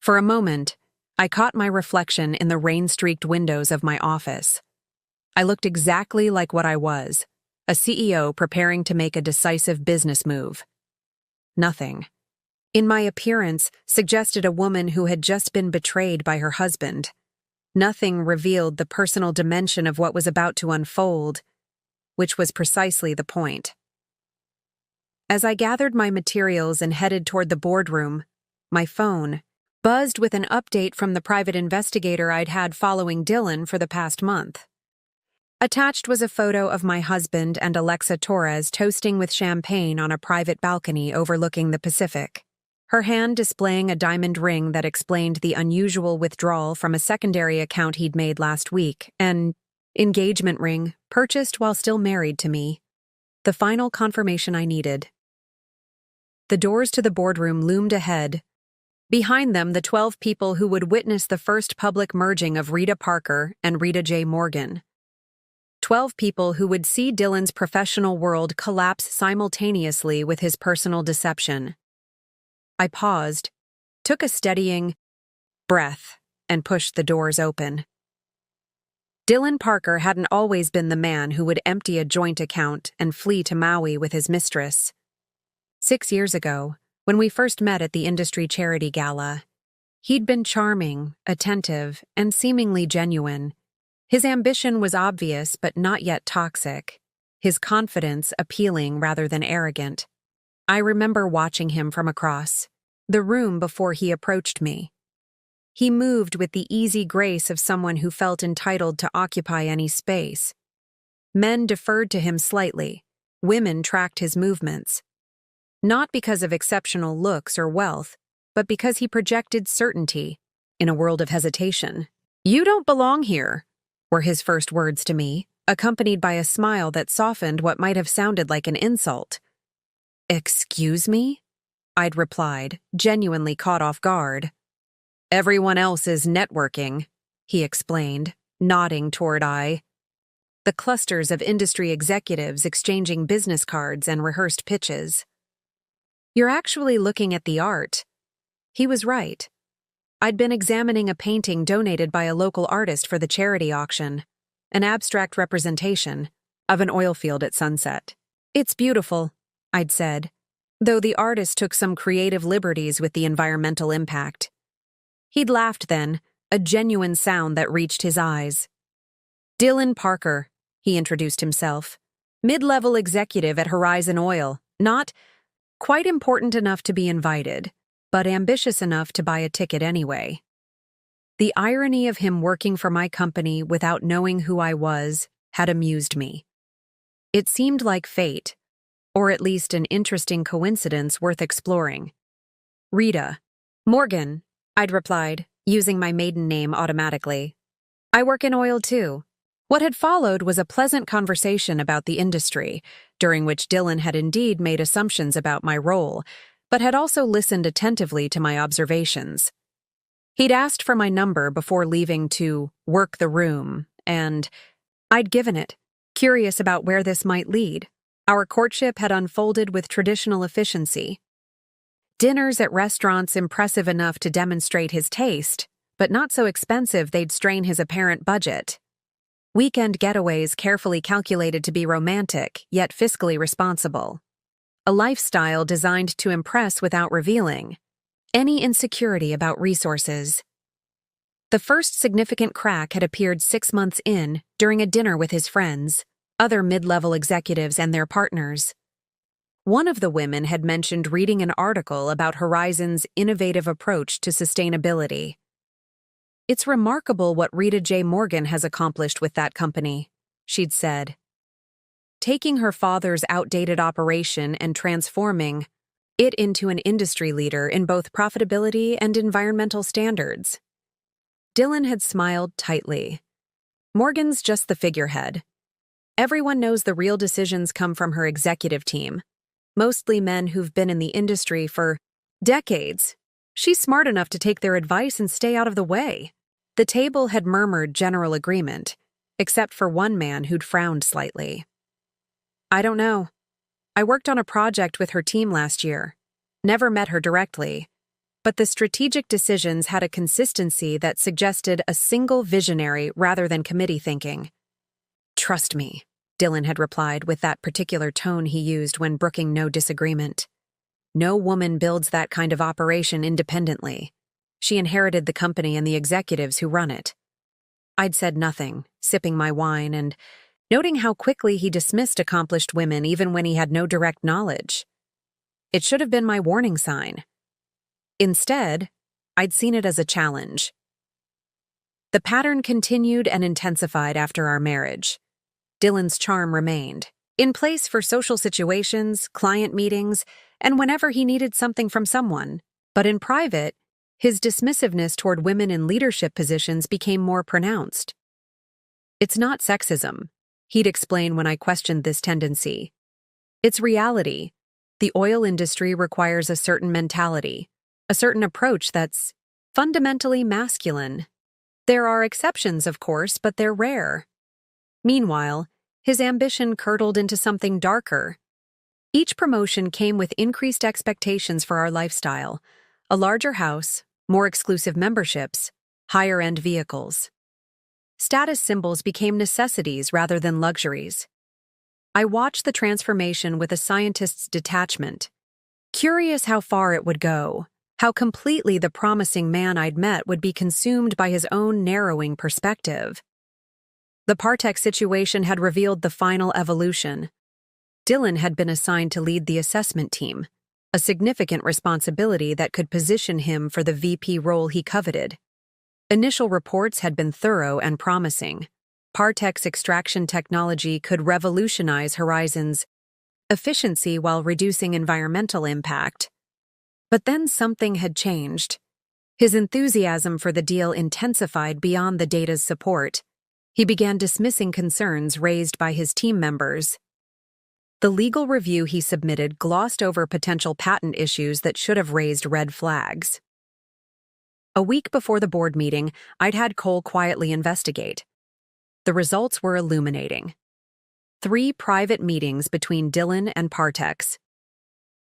For a moment, I caught my reflection in the rain-streaked windows of my office. I looked exactly like what I was, a CEO preparing to make a decisive business move. Nothing in my appearance suggested a woman who had just been betrayed by her husband. Nothing revealed the personal dimension of what was about to unfold, which was precisely the point. As I gathered my materials and headed toward the boardroom, my phone buzzed with an update from the private investigator I'd had following Dylan for the past month. Attached was a photo of my husband and Alexa Torres toasting with champagne on a private balcony overlooking the Pacific. her hand displaying a diamond ring that explained the unusual withdrawal from a secondary account he'd made last week, an engagement ring purchased while still married to me. The final confirmation I needed. The doors to the boardroom loomed ahead. Behind them, the 12 people who would witness the first public merging of Rita Parker and Rita J. Morgan. 12 people who would see Dylan's professional world collapse simultaneously with his personal deception. I paused, took a steadying breath, and pushed the doors open. Dylan Parker hadn't always been the man who would empty a joint account and flee to Maui with his mistress. 6 years ago, when we first met at the industry charity gala, he'd been charming, attentive, and seemingly genuine. His ambition was obvious but not yet toxic, his confidence appealing rather than arrogant. I remember watching him from across the room before he approached me. He moved with the easy grace of someone who felt entitled to occupy any space. Men deferred to him slightly, women tracked his movements. Not because of exceptional looks or wealth, but because he projected certainty in a world of hesitation. "You don't belong here," were his first words to me, accompanied by a smile that softened what might have sounded like an insult. "Excuse me?" I'd replied, genuinely caught off guard. "Everyone else is networking," he explained, nodding toward I. The clusters of industry executives exchanging business cards and rehearsed pitches. "You're actually looking at the art." He was right. I'd been examining a painting donated by a local artist for the charity auction, an abstract representation of an oil field at sunset. "It's beautiful," I'd said, though the artist took some creative liberties with the environmental impact. He'd laughed then, a genuine sound that reached his eyes. "Dylan Parker," he introduced himself, "mid-level executive at Horizon Oil, not quite important enough to be invited, but ambitious enough to buy a ticket anyway." The irony of him working for my company without knowing who I was had amused me. It seemed like fate, or at least an interesting coincidence worth exploring. "Rita Morgan," I'd replied, using my maiden name automatically. "I work in oil too." What had followed was a pleasant conversation about the industry, during which Dylan had indeed made assumptions about my role, but had also listened attentively to my observations. He'd asked for my number before leaving to work the room, and I'd given it, curious about where this might lead. Our courtship had unfolded with traditional efficiency. Dinners at restaurants impressive enough to demonstrate his taste, but not so expensive they'd strain his apparent budget. Weekend getaways carefully calculated to be romantic, yet fiscally responsible. A lifestyle designed to impress without revealing any insecurity about resources. The first significant crack had appeared 6 months in, during a dinner with his friends, other mid-level executives and their partners. One of the women had mentioned reading an article about Horizon's innovative approach to sustainability. "It's remarkable what Rita J. Morgan has accomplished with that company," she'd said. "Taking her father's outdated operation and transforming it into an industry leader in both profitability and environmental standards." Dylan had smiled tightly. "Morgan's just the figurehead. Everyone knows the real decisions come from her executive team, mostly men who've been in the industry for decades. She's smart enough to take their advice and stay out of the way." The table had murmured general agreement, except for one man who'd frowned slightly. "I don't know. I worked on a project with her team last year. Never met her directly, but the strategic decisions had a consistency that suggested a single visionary rather than committee thinking." "Trust me," Dylan had replied with that particular tone he used when brooking no disagreement. "No woman builds that kind of operation independently. She inherited the company and the executives who run it." I'd said nothing, sipping my wine and noting how quickly he dismissed accomplished women even when he had no direct knowledge. It should have been my warning sign. Instead, I'd seen it as a challenge. The pattern continued and intensified after our marriage. Dylan's charm remained, in place for social situations, client meetings, and whenever he needed something from someone, But in private, his dismissiveness toward women in leadership positions became more pronounced. "It's not sexism," he'd explain when I questioned this tendency. "It's reality. The oil industry requires a certain mentality, a certain approach that's fundamentally masculine. There are exceptions, of course, but they're rare." Meanwhile, his ambition curdled into something darker. Each promotion came with increased expectations for our lifestyle: a larger house, more exclusive memberships, higher-end vehicles. Status symbols became necessities rather than luxuries. I watched the transformation with a scientist's detachment, curious how far it would go, how completely the promising man I'd met would be consumed by his own narrowing perspective. The Partek situation had revealed the final evolution. Dylan had been assigned to lead the assessment team, a significant responsibility that could position him for the VP role he coveted. Initial reports had been thorough and promising. Partek's extraction technology could revolutionize Horizon's efficiency while reducing environmental impact. But then something had changed. His enthusiasm for the deal intensified beyond the data's support. He began dismissing concerns raised by his team members. The legal review he submitted glossed over potential patent issues that should have raised red flags. A week before the board meeting, I'd had Cole quietly investigate. The results were illuminating. 3 private meetings between Dylan and Partek's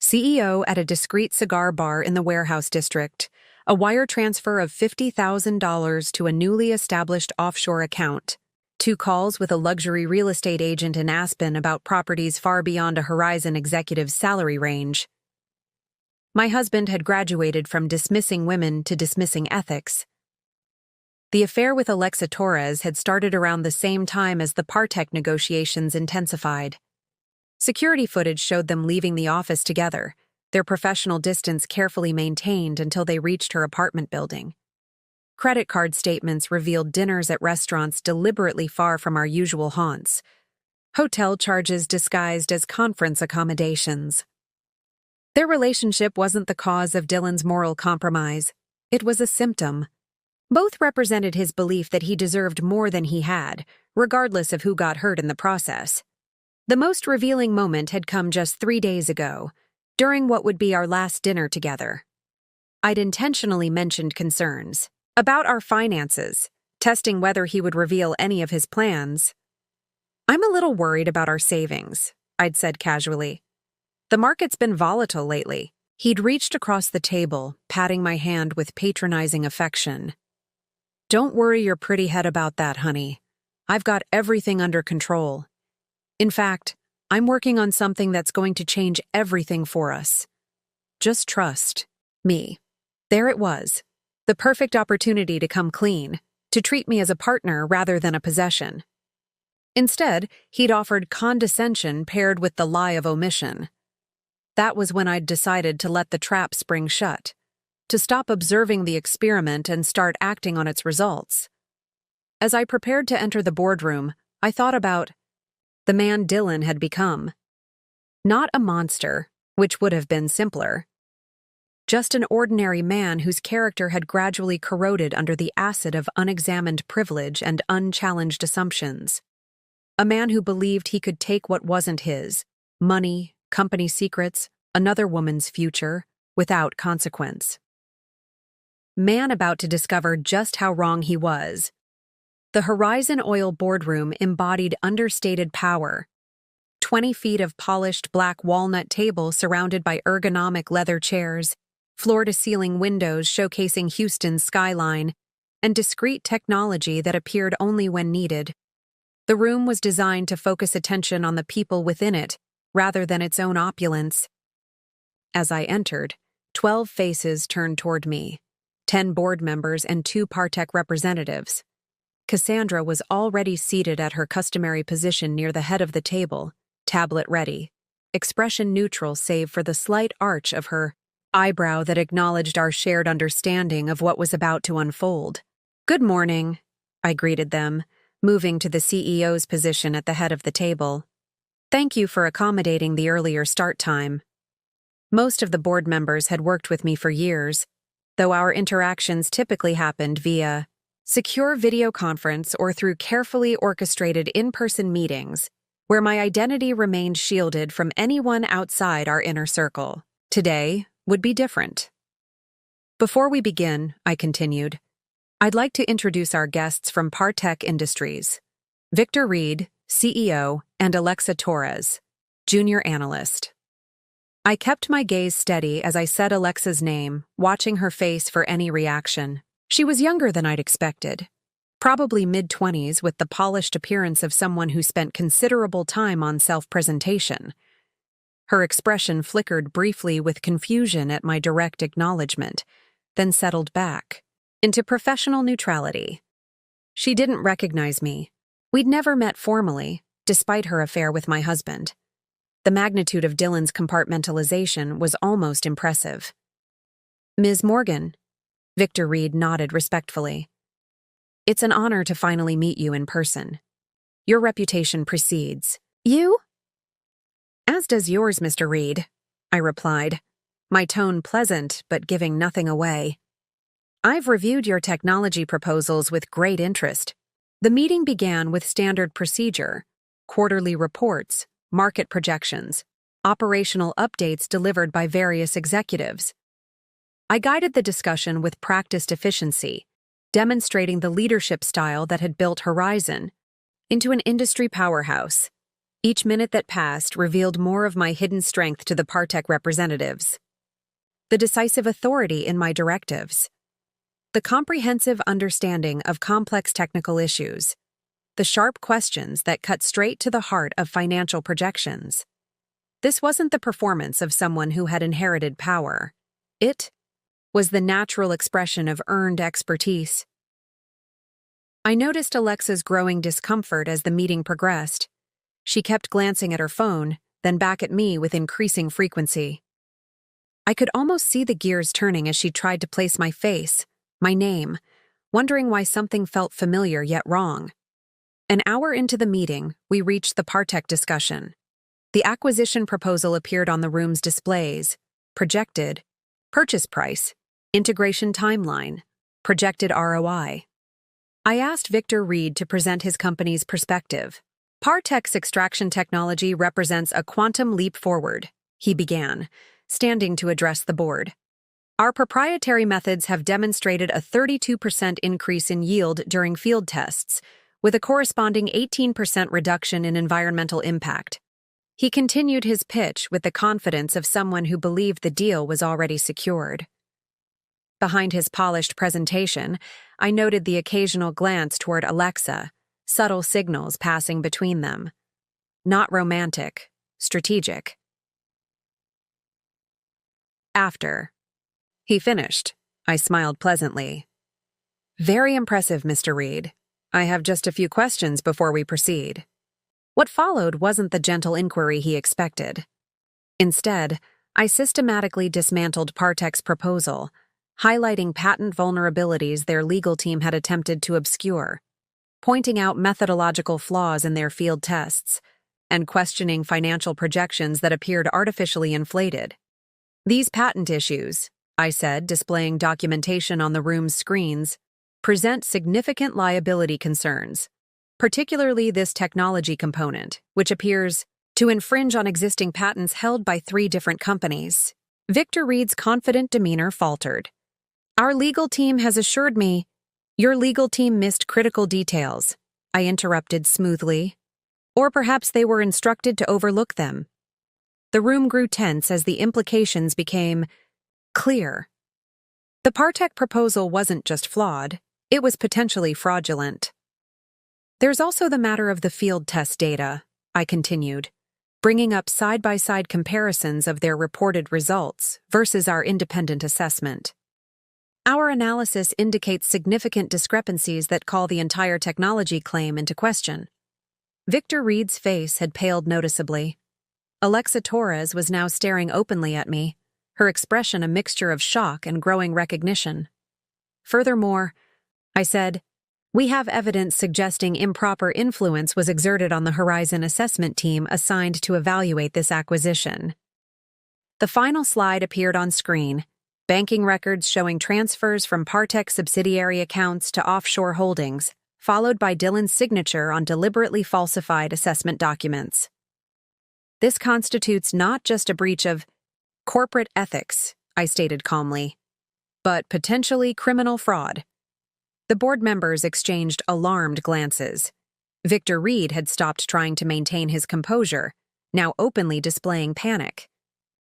CEO at a discreet cigar bar in the warehouse district, a wire transfer of $50,000 to a newly established offshore account, 2 calls with a luxury real estate agent in Aspen about properties far beyond a Horizon executive's salary range. My husband had graduated from dismissing women to dismissing ethics. The affair with Alexa Torres had started around the same time as the Partek negotiations intensified. Security footage showed them leaving the office together, their professional distance carefully maintained until they reached her apartment building. Credit card statements revealed dinners at restaurants deliberately far from our usual haunts, hotel charges disguised as conference accommodations. Their relationship wasn't the cause of Dylan's moral compromise. It was a symptom. Both represented his belief that he deserved more than he had, regardless of who got hurt in the process. The most revealing moment had come just 3 days ago, during what would be our last dinner together. I'd intentionally mentioned concerns about our finances, testing whether he would reveal any of his plans. "I'm a little worried about our savings," I'd said casually. "The market's been volatile lately." He'd reached across the table, patting my hand with patronizing affection. "Don't worry your pretty head about that, honey. I've got everything under control. In fact, I'm working on something that's going to change everything for us. Just trust me." There it was, the perfect opportunity to come clean, to treat me as a partner rather than a possession. Instead, he'd offered condescension paired with the lie of omission. That was when I'd decided to let the trap spring shut, to stop observing the experiment and start acting on its results. As I prepared to enter the boardroom, I thought about the man Dylan had become. Not a monster, which would have been simpler. Just an ordinary man whose character had gradually corroded under the acid of unexamined privilege and unchallenged assumptions. A man who believed he could take what wasn't his, money, company secrets, another woman's future, without consequence. Man about to discover just how wrong he was. The Horizon Oil boardroom embodied understated power. 20 feet of polished black walnut table surrounded by ergonomic leather chairs, floor-to-ceiling windows showcasing Houston's skyline, and discreet technology that appeared only when needed. The room was designed to focus attention on the people within it, rather than its own opulence. As I entered, 12 faces turned toward me, 10 board members and 2 Partek representatives. Cassandra was already seated at her customary position near the head of the table, tablet ready, expression neutral save for the slight arch of her eyebrow that acknowledged our shared understanding of what was about to unfold. "Good morning," I greeted them, moving to the CEO's position at the head of the table. "Thank you for accommodating the earlier start time." Most of the board members had worked with me for years, though our interactions typically happened via secure video conference or through carefully orchestrated in-person meetings, where my identity remained shielded from anyone outside our inner circle. Today would be different. Before we begin, I continued, I'd like to introduce our guests from Partech Industries, Victor Reed, CEO, and Alexa Torres, Junior Analyst. I kept my gaze steady as I said Alexa's name, watching her face for any reaction. She was younger than I'd expected, probably mid-20s with the polished appearance of someone who spent considerable time on self-presentation. Her expression flickered briefly with confusion at my direct acknowledgement, then settled back into professional neutrality. She didn't recognize me. We'd never met formally, despite her affair with my husband. The magnitude of Dylan's compartmentalization was almost impressive. Ms. Morgan, Victor Reed nodded respectfully. It's an honor to finally meet you in person. Your reputation precedes you? As does yours, Mr. Reed, I replied, my tone pleasant but giving nothing away. I've reviewed your technology proposals with great interest. The meeting began with standard procedure, quarterly reports, market projections, operational updates delivered by various executives. I guided the discussion with practiced efficiency, demonstrating the leadership style that had built Horizon into an industry powerhouse. Each minute that passed revealed more of my hidden strength to the Partech representatives. The decisive authority in my directives. The comprehensive understanding of complex technical issues. The sharp questions that cut straight to the heart of financial projections. This wasn't the performance of someone who had inherited power. It was the natural expression of earned expertise. I noticed Alexa's growing discomfort as the meeting progressed. She kept glancing at her phone, then back at me with increasing frequency. I could almost see the gears turning as she tried to place my face, my name, wondering why something felt familiar yet wrong. An hour into the meeting, we reached the Partech discussion. The acquisition proposal appeared on the room's displays, projected, purchase price, integration timeline, projected ROI. I asked Victor Reed to present his company's perspective. Partech's extraction technology represents a quantum leap forward, he began, standing to address the board. Our proprietary methods have demonstrated a 32% increase in yield during field tests, with a corresponding 18% reduction in environmental impact. He continued his pitch with the confidence of someone who believed the deal was already secured. Behind his polished presentation, I noted the occasional glance toward Alexa, subtle signals passing between them. Not romantic, strategic. After he finished, I smiled pleasantly. Very impressive, Mr. Reed. I have just a few questions before we proceed. What followed wasn't the gentle inquiry he expected. Instead, I systematically dismantled Partech's proposal, highlighting patent vulnerabilities their legal team had attempted to obscure, pointing out methodological flaws in their field tests, and questioning financial projections that appeared artificially inflated. These patent issues, I said, displaying documentation on the room's screens, present significant liability concerns, particularly this technology component, which appears to infringe on existing patents held by 3 different companies. Victor Reed's confident demeanor faltered. Our legal team has assured me. Your legal team missed critical details, I interrupted smoothly. Or perhaps they were instructed to overlook them. The room grew tense as the implications became clear. The Partech proposal wasn't just flawed, it was potentially fraudulent. There's also the matter of the field test data, I continued, bringing up side-by-side comparisons of their reported results versus our independent assessment. Our analysis indicates significant discrepancies that call the entire technology claim into question. Victor Reed's face had paled noticeably. Alexa Torres was now staring openly at me, her expression a mixture of shock and growing recognition. Furthermore, I said, we have evidence suggesting improper influence was exerted on the Horizon assessment team assigned to evaluate this acquisition. The final slide appeared on screen, banking records showing transfers from Partech subsidiary accounts to offshore holdings, followed by Dylan's signature on deliberately falsified assessment documents. This constitutes not just a breach of corporate ethics, I stated calmly, but potentially criminal fraud. The board members exchanged alarmed glances. Victor Reed had stopped trying to maintain his composure, now openly displaying panic.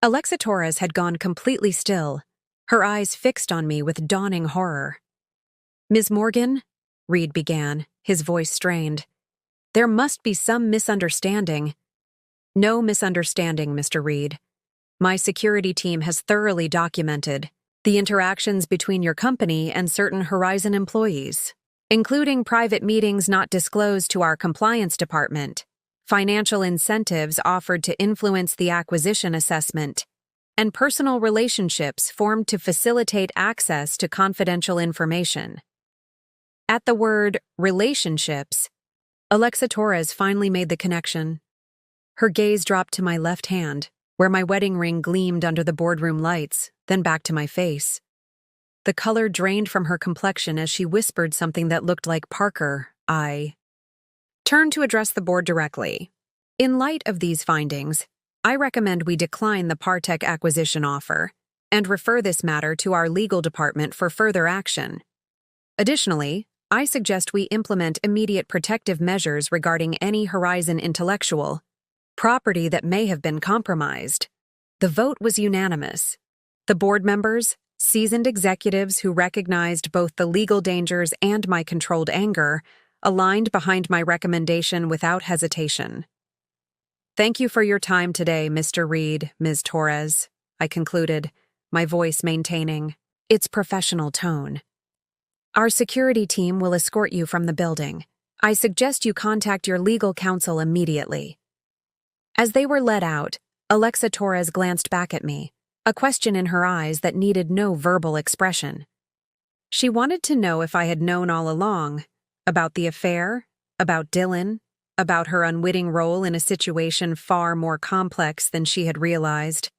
Alexa Torres had gone completely still, her eyes fixed on me with dawning horror. "Ms. Morgan," Reed began, his voice strained. "There must be some misunderstanding." "No misunderstanding, Mr. Reed. My security team has thoroughly documented the interactions between your company and certain Horizon employees, including private meetings not disclosed to our compliance department, financial incentives offered to influence the acquisition assessment, and personal relationships formed to facilitate access to confidential information." At the word relationships, Alexa Torres finally made the connection. Her gaze dropped to my left hand, where my wedding ring gleamed under the boardroom lights, then back to my face. The color drained from her complexion as she whispered something that looked like Parker. I turned to address the board directly. "In light of these findings, I recommend we decline the Partech acquisition offer and refer this matter to our legal department for further action. Additionally, I suggest we implement immediate protective measures regarding any Horizon intellectual property that may have been compromised." The vote was unanimous. The board members, seasoned executives who recognized both the legal dangers and my controlled anger, aligned behind my recommendation without hesitation. "Thank you for your time today, Mr. Reed, Ms. Torres," I concluded, my voice maintaining its professional tone. "Our security team will escort you from the building. I suggest you contact your legal counsel immediately." As they were led out, Alexa Torres glanced back at me, a question in her eyes that needed no verbal expression. She wanted to know if I had known all along about the affair, about Dylan, about her unwitting role in a situation far more complex than she had realized.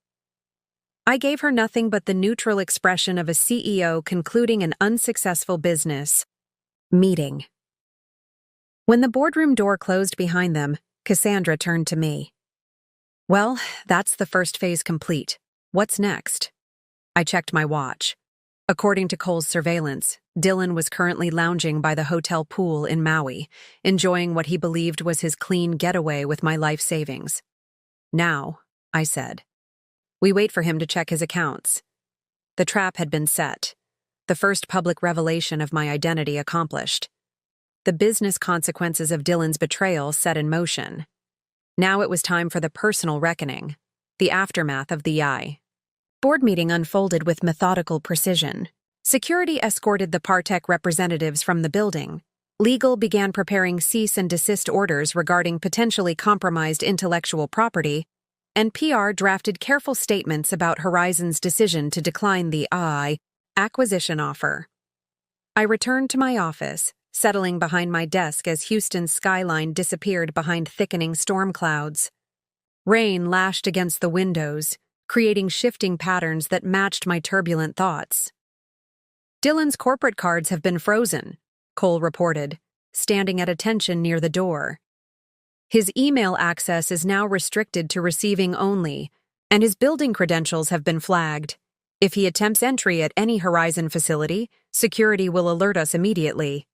I gave her nothing but the neutral expression of a CEO concluding an unsuccessful business meeting. When the boardroom door closed behind them, Cassandra turned to me. "Well, that's the first phase complete. What's next?" I checked my watch. According to Cole's surveillance, Dylan was currently lounging by the hotel pool in Maui, enjoying what he believed was his clean getaway with my life savings. "Now," I said, "we wait for him to check his accounts." The trap had been set. The first public revelation of my identity accomplished. The business consequences of Dylan's betrayal set in motion. Now it was time for the personal reckoning, the aftermath of the eye. Board meeting unfolded with methodical precision. Security escorted the Partech representatives from the building. Legal began preparing cease and desist orders regarding potentially compromised intellectual property, and PR drafted careful statements about Horizon's decision to decline the acquisition offer. I returned to my office, settling behind my desk as Houston's skyline disappeared behind thickening storm clouds. Rain lashed against the windows, creating shifting patterns that matched my turbulent thoughts. "Dylan's corporate cards have been frozen," Cole reported, standing at attention near the door. "His email access is now restricted to receiving only, and his building credentials have been flagged. If he attempts entry at any Horizon facility, security will alert us immediately."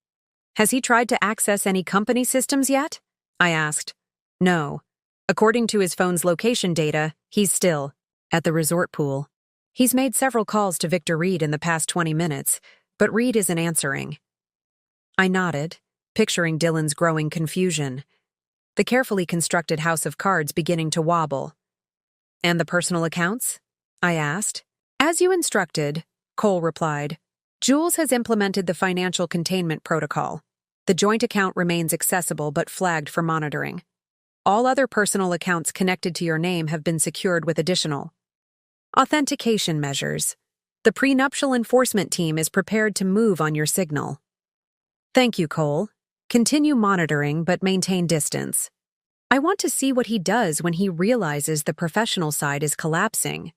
"Has he tried to access any company systems yet?" I asked. "No. According to his phone's location data, he's still at the resort pool. He's made several calls to Victor Reed in the past 20 minutes, but Reed isn't answering." I nodded, picturing Dylan's growing confusion. The carefully constructed house of cards beginning to wobble. "And the personal accounts?" I asked. "As you instructed," Cole replied. "Jules has implemented the financial containment protocol. The joint account remains accessible but flagged for monitoring. All other personal accounts connected to your name have been secured with additional authentication measures. The prenuptial enforcement team is prepared to move on your signal." "Thank you, Cole. Continue monitoring but maintain distance. I want to see what he does when he realizes the professional side is collapsing."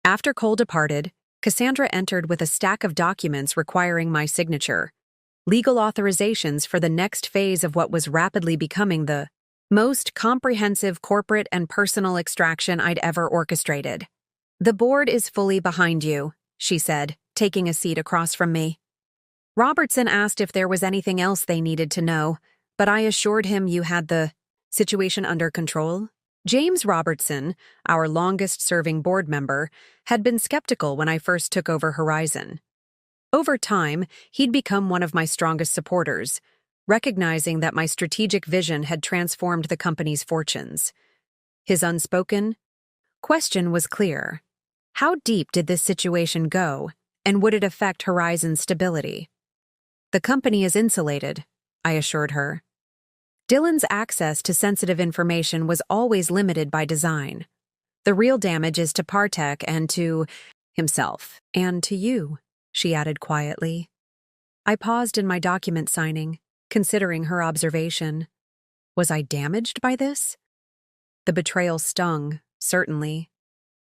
After Cole departed, Cassandra entered with a stack of documents requiring my signature, legal authorizations for the next phase of what was rapidly becoming the most comprehensive corporate and personal extraction I'd ever orchestrated. "The board is fully behind you," she said, taking a seat across from me. Robertson asked if there was anything else they needed to know, but I assured him you had the situation under control. James Robertson, our longest-serving board member, had been skeptical when I first took over Horizon. Over time, he'd become one of my strongest supporters, recognizing that my strategic vision had transformed the company's fortunes. His unspoken question was clear. How deep did this situation go, and would it affect Horizon's stability? "The company is insulated," I assured her. Dylan's access to sensitive information was always limited by design. "The real damage is to Partek and to himself, and to you," she added quietly. I paused in my document signing, considering her observation. Was I damaged by this? The betrayal stung, certainly.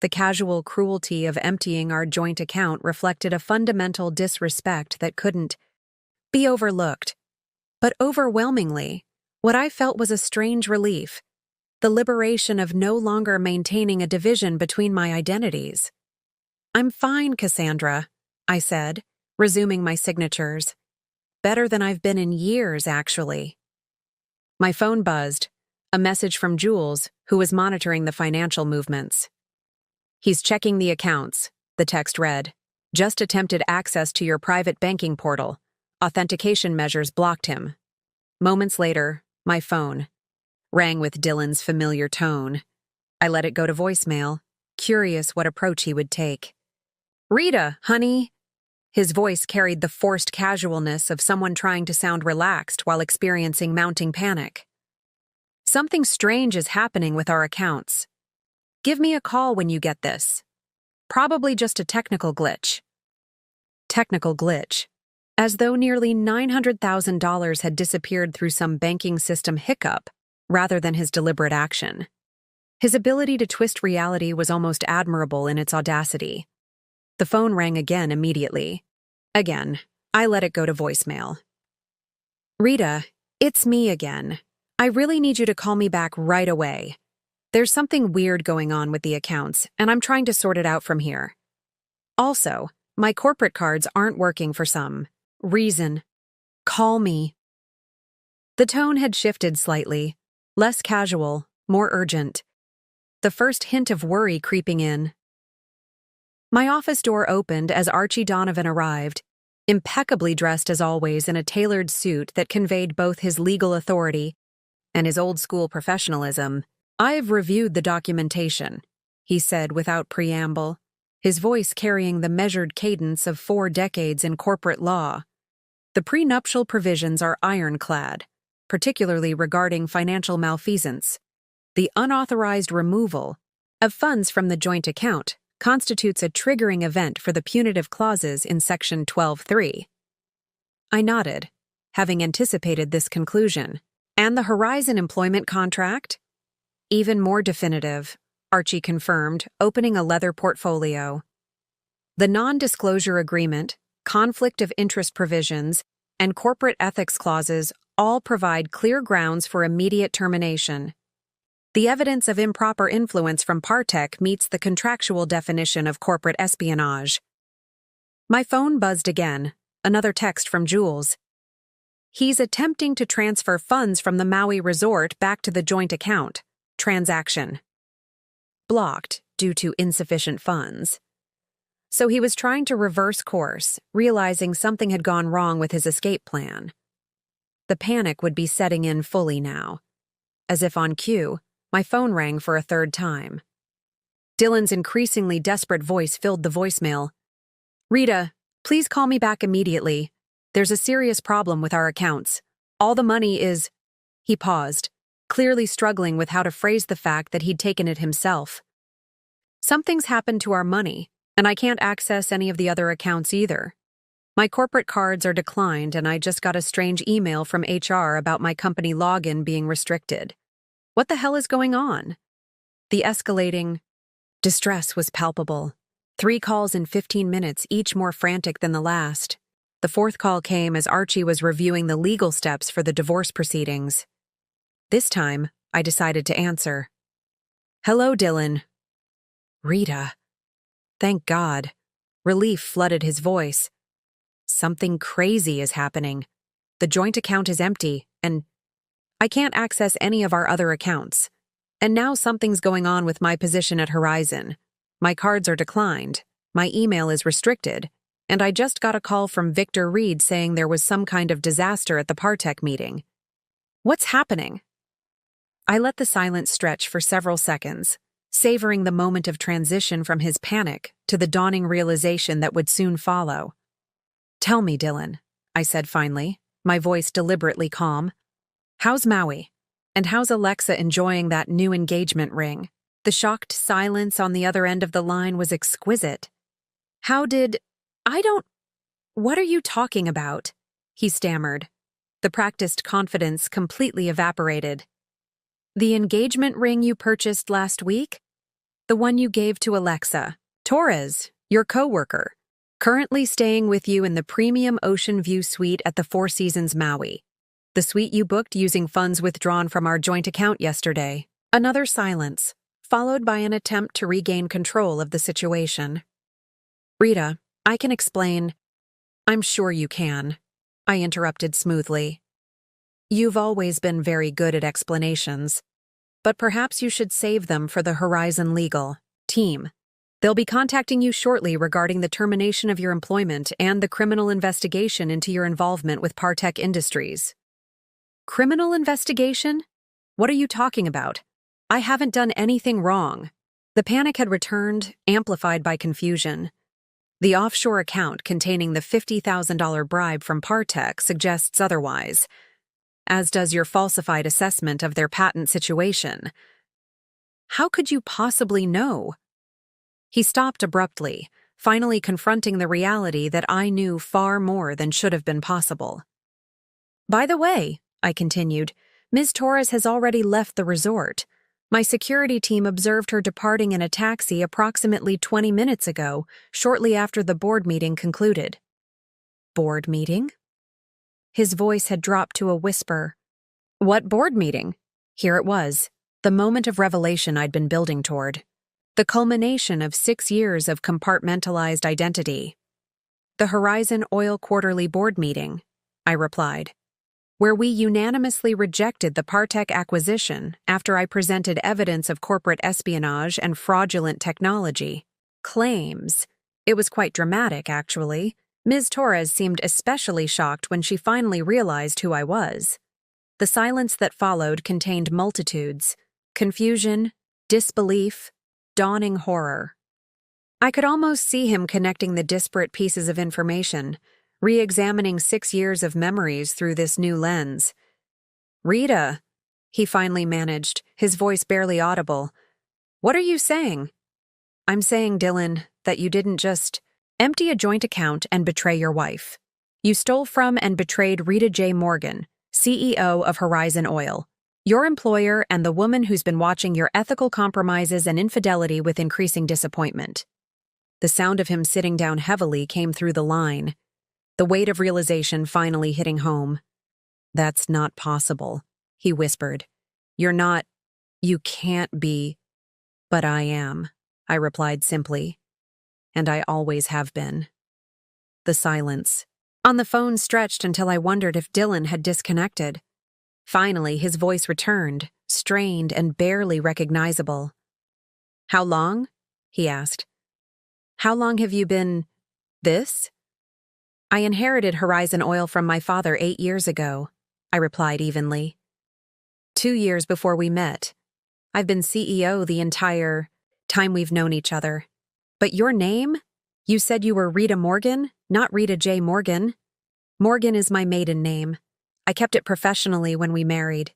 The casual cruelty of emptying our joint account reflected a fundamental disrespect that couldn't be overlooked. But overwhelmingly, what I felt was a strange relief, the liberation of no longer maintaining a division between my identities. "I'm fine, Cassandra," I said, resuming my signatures. "Better than I've been in years, actually." My phone buzzed, a message from Jules, who was monitoring the financial movements. "He's checking the accounts," the text read. "Just attempted access to your private banking portal. Authentication measures blocked him." Moments later, my phone rang with Dylan's familiar tone. I let it go to voicemail, curious what approach he would take. "Rita, honey." His voice carried the forced casualness of someone trying to sound relaxed while experiencing mounting panic. "Something strange is happening with our accounts. Give me a call when you get this. Probably just a technical glitch." Technical glitch. As though nearly $900,000 had disappeared through some banking system hiccup, rather than his deliberate action. His ability to twist reality was almost admirable in its audacity. The phone rang again immediately. Again, I let it go to voicemail. "Rita, it's me again. I really need you to call me back right away. There's something weird going on with the accounts, and I'm trying to sort it out from here. Also, my corporate cards aren't working for some reason. Call me." The tone had shifted slightly, less casual, more urgent. The first hint of worry creeping in. My office door opened as Archie Donovan arrived, impeccably dressed as always in a tailored suit that conveyed both his legal authority and his old-school professionalism. "I've reviewed the documentation," he said without preamble, his voice carrying the measured cadence of 4 decades in corporate law. "The prenuptial provisions are ironclad, particularly regarding financial malfeasance. The unauthorized removal of funds from the joint account constitutes a triggering event for the punitive clauses in Section 12(3). I nodded, having anticipated this conclusion. "And the Horizon employment contract?" "Even more definitive," Archie confirmed, opening a leather portfolio. "The non-disclosure agreement, conflict of interest provisions, and corporate ethics clauses all provide clear grounds for immediate termination. The evidence of improper influence from Partek meets the contractual definition of corporate espionage." My phone buzzed again, another text from Jules. "He's attempting to transfer funds from the Maui resort back to the joint account. Transaction blocked due to insufficient funds." So he was trying to reverse course, realizing something had gone wrong with his escape plan. The panic would be setting in fully now. As if on cue, my phone rang for a third time. Dylan's increasingly desperate voice filled the voicemail. "Rita, please call me back immediately. There's a serious problem with our accounts. All the money is—" He paused, clearly struggling with how to phrase the fact that he'd taken it himself. "Something's happened to our money, and I can't access any of the other accounts either. My corporate cards are declined, and I just got a strange email from HR about my company login being restricted. What the hell is going on?" The escalating distress was palpable. 3 calls in 15 minutes, each more frantic than the last. The fourth call came as Archie was reviewing the legal steps for the divorce proceedings. This time, I decided to answer. "Hello, Dylan." "Rita." Thank God. Relief flooded his voice. "Something crazy is happening. The joint account is empty, and I can't access any of our other accounts. And now something's going on with my position at Horizon. My cards are declined, my email is restricted, and I just got a call from Victor Reed saying there was some kind of disaster at the Partech meeting. What's happening?" I let the silence stretch for several seconds, savoring the moment of transition from his panic to the dawning realization that would soon follow. "Tell me, Dylan," I said finally, my voice deliberately calm. "How's Maui? And how's Alexa enjoying that new engagement ring?" The shocked silence on the other end of the line was exquisite. What are you talking about?" he stammered. The practiced confidence completely evaporated. "The engagement ring you purchased last week? The one you gave to Alexa. Torres, your coworker, currently staying with you in the premium Ocean View suite at the Four Seasons Maui. The suite you booked using funds withdrawn from our joint account yesterday." Another silence, followed by an attempt to regain control of the situation. "Rita, I can explain." "I'm sure you can," I interrupted smoothly. "You've always been very good at explanations, but perhaps you should save them for the Horizon Legal team. They'll be contacting you shortly regarding the termination of your employment and the criminal investigation into your involvement with Partech Industries." "Criminal investigation? What are you talking about? I haven't done anything wrong." The panic had returned, amplified by confusion. The offshore account containing the $50,000 bribe from Partech suggests otherwise, as does your falsified assessment of their patent situation. "How could you possibly know?" He stopped abruptly, finally confronting the reality that I knew far more than should have been possible. "By the way," I continued, "Ms. Torres has already left the resort. My security team observed her departing in a taxi approximately 20 minutes ago, shortly after the board meeting concluded." "Board meeting?" His voice had dropped to a whisper. "What board meeting?" Here it was, the moment of revelation I'd been building toward. The culmination of 6 years of compartmentalized identity. "The Horizon Oil Quarterly Board Meeting," I replied, "where we unanimously rejected the Partech acquisition after I presented evidence of corporate espionage and fraudulent technology. Claims. It was quite dramatic, actually. Ms. Torres seemed especially shocked when she finally realized who I was. The silence that followed contained multitudes: confusion, disbelief, dawning horror. I could almost see him connecting the disparate pieces of information, re-examining 6 years of memories through this new lens. "Rita," he finally managed, his voice barely audible. "What are you saying?" "I'm saying, Dylan, that you didn't just empty a joint account and betray your wife. You stole from and betrayed Rita J. Morgan, CEO of Horizon Oil, your employer and the woman who's been watching your ethical compromises and infidelity with increasing disappointment." The sound of him sitting down heavily came through the line, the weight of realization finally hitting home. "That's not possible," he whispered. You can't be." "But I am," I replied simply. "And I always have been." The silence on the phone stretched until I wondered if Dylan had disconnected. Finally, his voice returned, strained and barely recognizable. "How long?" he asked. "How long have you been this?" "I inherited Horizon Oil from my father 8 years ago," I replied evenly. 2 years before we met. I've been CEO the entire time we've known each other. But your name? You said you were Rita Morgan, not Rita J. Morgan. Morgan is my maiden name. I kept it professionally when we married.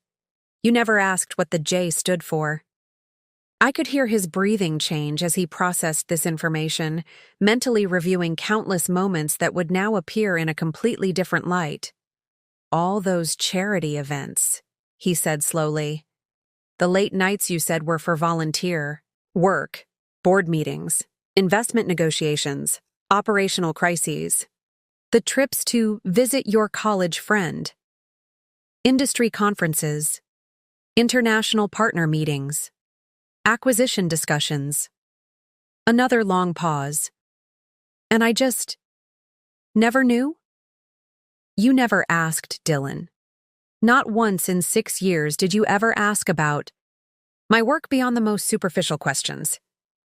You never asked what the J stood for." I could hear his breathing change as he processed this information, mentally reviewing countless moments that would now appear in a completely different light. "All those charity events," he said slowly. "The late nights you said were for volunteer work, board meetings, investment negotiations, operational crises, the trips to visit your college friend, industry conferences, international partner meetings, acquisition discussions. Another long pause. And I just never knew? You never asked, Dylan. Not once in 6 years did you ever ask about my work beyond the most superficial questions.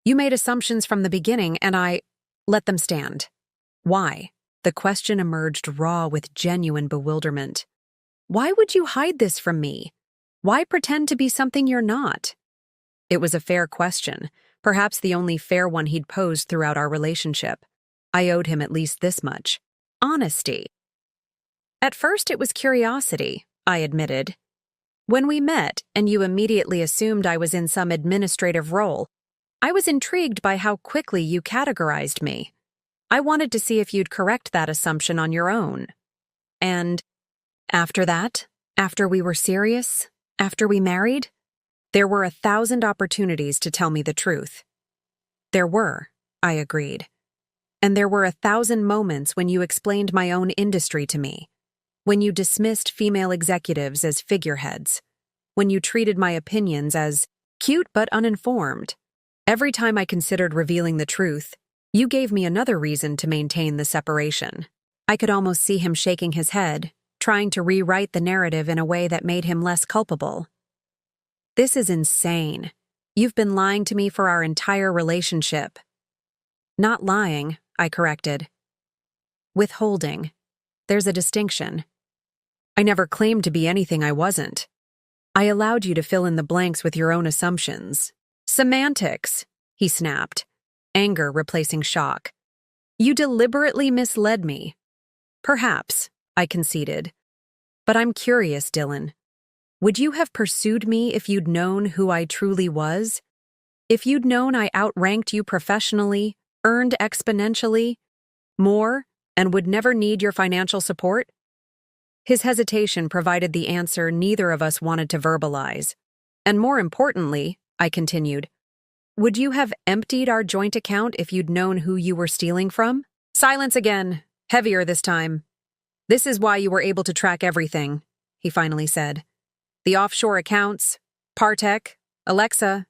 You made assumptions from the beginning, and I let them stand. Why? The question emerged raw with genuine bewilderment. Why would you hide this from me? Why pretend to be something you're not? It was a fair question, perhaps the only fair one he'd posed throughout our relationship. I owed him at least this much: honesty. At first it was curiosity, I admitted. When we met and you immediately assumed I was in some administrative role, I was intrigued by how quickly you categorized me. I wanted to see if you'd correct that assumption on your own. And after that, after we were serious, after we married, there were 1,000 opportunities to tell me the truth. There were, I agreed. And there were 1,000 moments when you explained my own industry to me, when you dismissed female executives as figureheads, when you treated my opinions as cute but uninformed. Every time I considered revealing the truth, you gave me another reason to maintain the separation. I could almost see him shaking his head, trying to rewrite the narrative in a way that made him less culpable. This is insane. You've been lying to me for our entire relationship. Not lying, I corrected. Withholding. There's a distinction. I never claimed to be anything I wasn't. I allowed you to fill in the blanks with your own assumptions. Semantics, he snapped, anger replacing shock. You deliberately misled me. Perhaps, I conceded. But I'm curious, Dylan. Would you have pursued me if you'd known who I truly was? If you'd known I outranked you professionally, earned exponentially more, and would never need your financial support? His hesitation provided the answer neither of us wanted to verbalize. And more importantly, I continued, would you have emptied our joint account if you'd known who you were stealing from? Silence again, heavier this time. This is why you were able to track everything, he finally said. The offshore accounts, Partech, Alexa.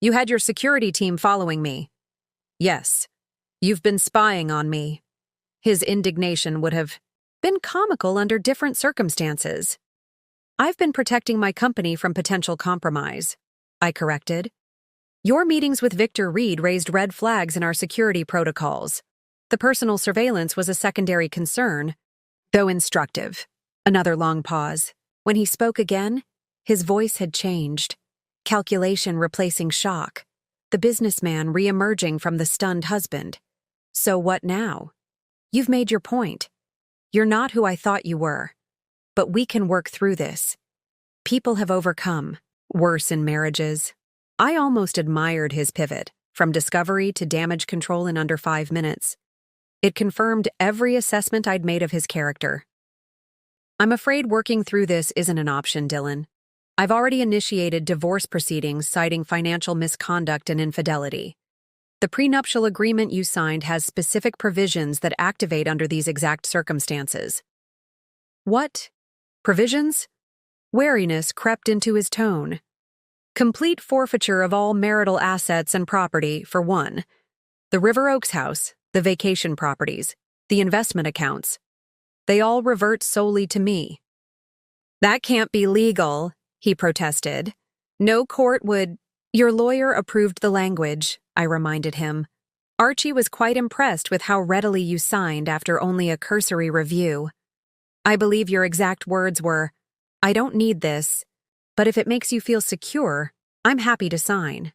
You had your security team following me. Yes, you've been spying on me. His indignation would have been comical under different circumstances. I've been protecting my company from potential compromise, I corrected. Your meetings with Victor Reed raised red flags in our security protocols. The personal surveillance was a secondary concern, though instructive. Another long pause. When he spoke again, his voice had changed. Calculation replacing shock. The businessman re-emerging from the stunned husband. So what now? You've made your point. You're not who I thought you were. But we can work through this. People have overcome worse in marriages. I almost admired his pivot, from discovery to damage control in under 5 minutes. It confirmed every assessment I'd made of his character. I'm afraid working through this isn't an option, Dylan. I've already initiated divorce proceedings citing financial misconduct and infidelity. The prenuptial agreement you signed has specific provisions that activate under these exact circumstances. What? Provisions? Wariness crept into his tone. Complete forfeiture of all marital assets and property, for one. The River Oaks house, the vacation properties, the investment accounts. They all revert solely to me. That can't be legal, he protested. No court would. Your lawyer approved the language, I reminded him. Archie was quite impressed with how readily you signed after only a cursory review. I believe your exact words were, I don't need this, but if it makes you feel secure, I'm happy to sign.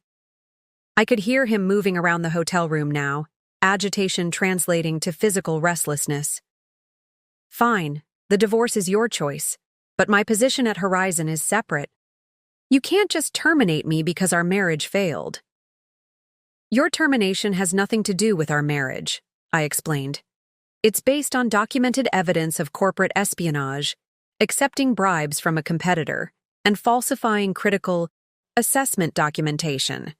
I could hear him moving around the hotel room now, agitation translating to physical restlessness. Fine, the divorce is your choice, but my position at Horizon is separate. You can't just terminate me because our marriage failed. Your termination has nothing to do with our marriage, I explained. It's based on documented evidence of corporate espionage, accepting bribes from a competitor, and falsifying critical assessment documentation.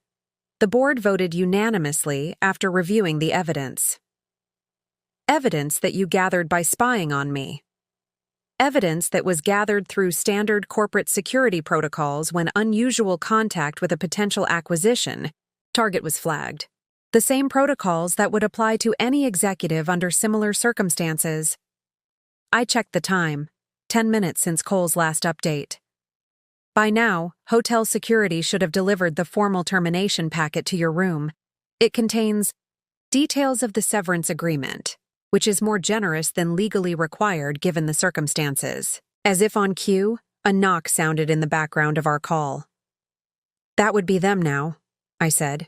The board voted unanimously after reviewing the evidence. Evidence that you gathered by spying on me. Evidence that was gathered through standard corporate security protocols when unusual contact with a potential acquisition target was flagged. The same protocols that would apply to any executive under similar circumstances. I checked the time, 10 minutes since Cole's last update. By now, hotel security should have delivered the formal termination packet to your room. It contains details of the severance agreement, which is more generous than legally required given the circumstances. As if on cue, a knock sounded in the background of our call. That would be them now, I said.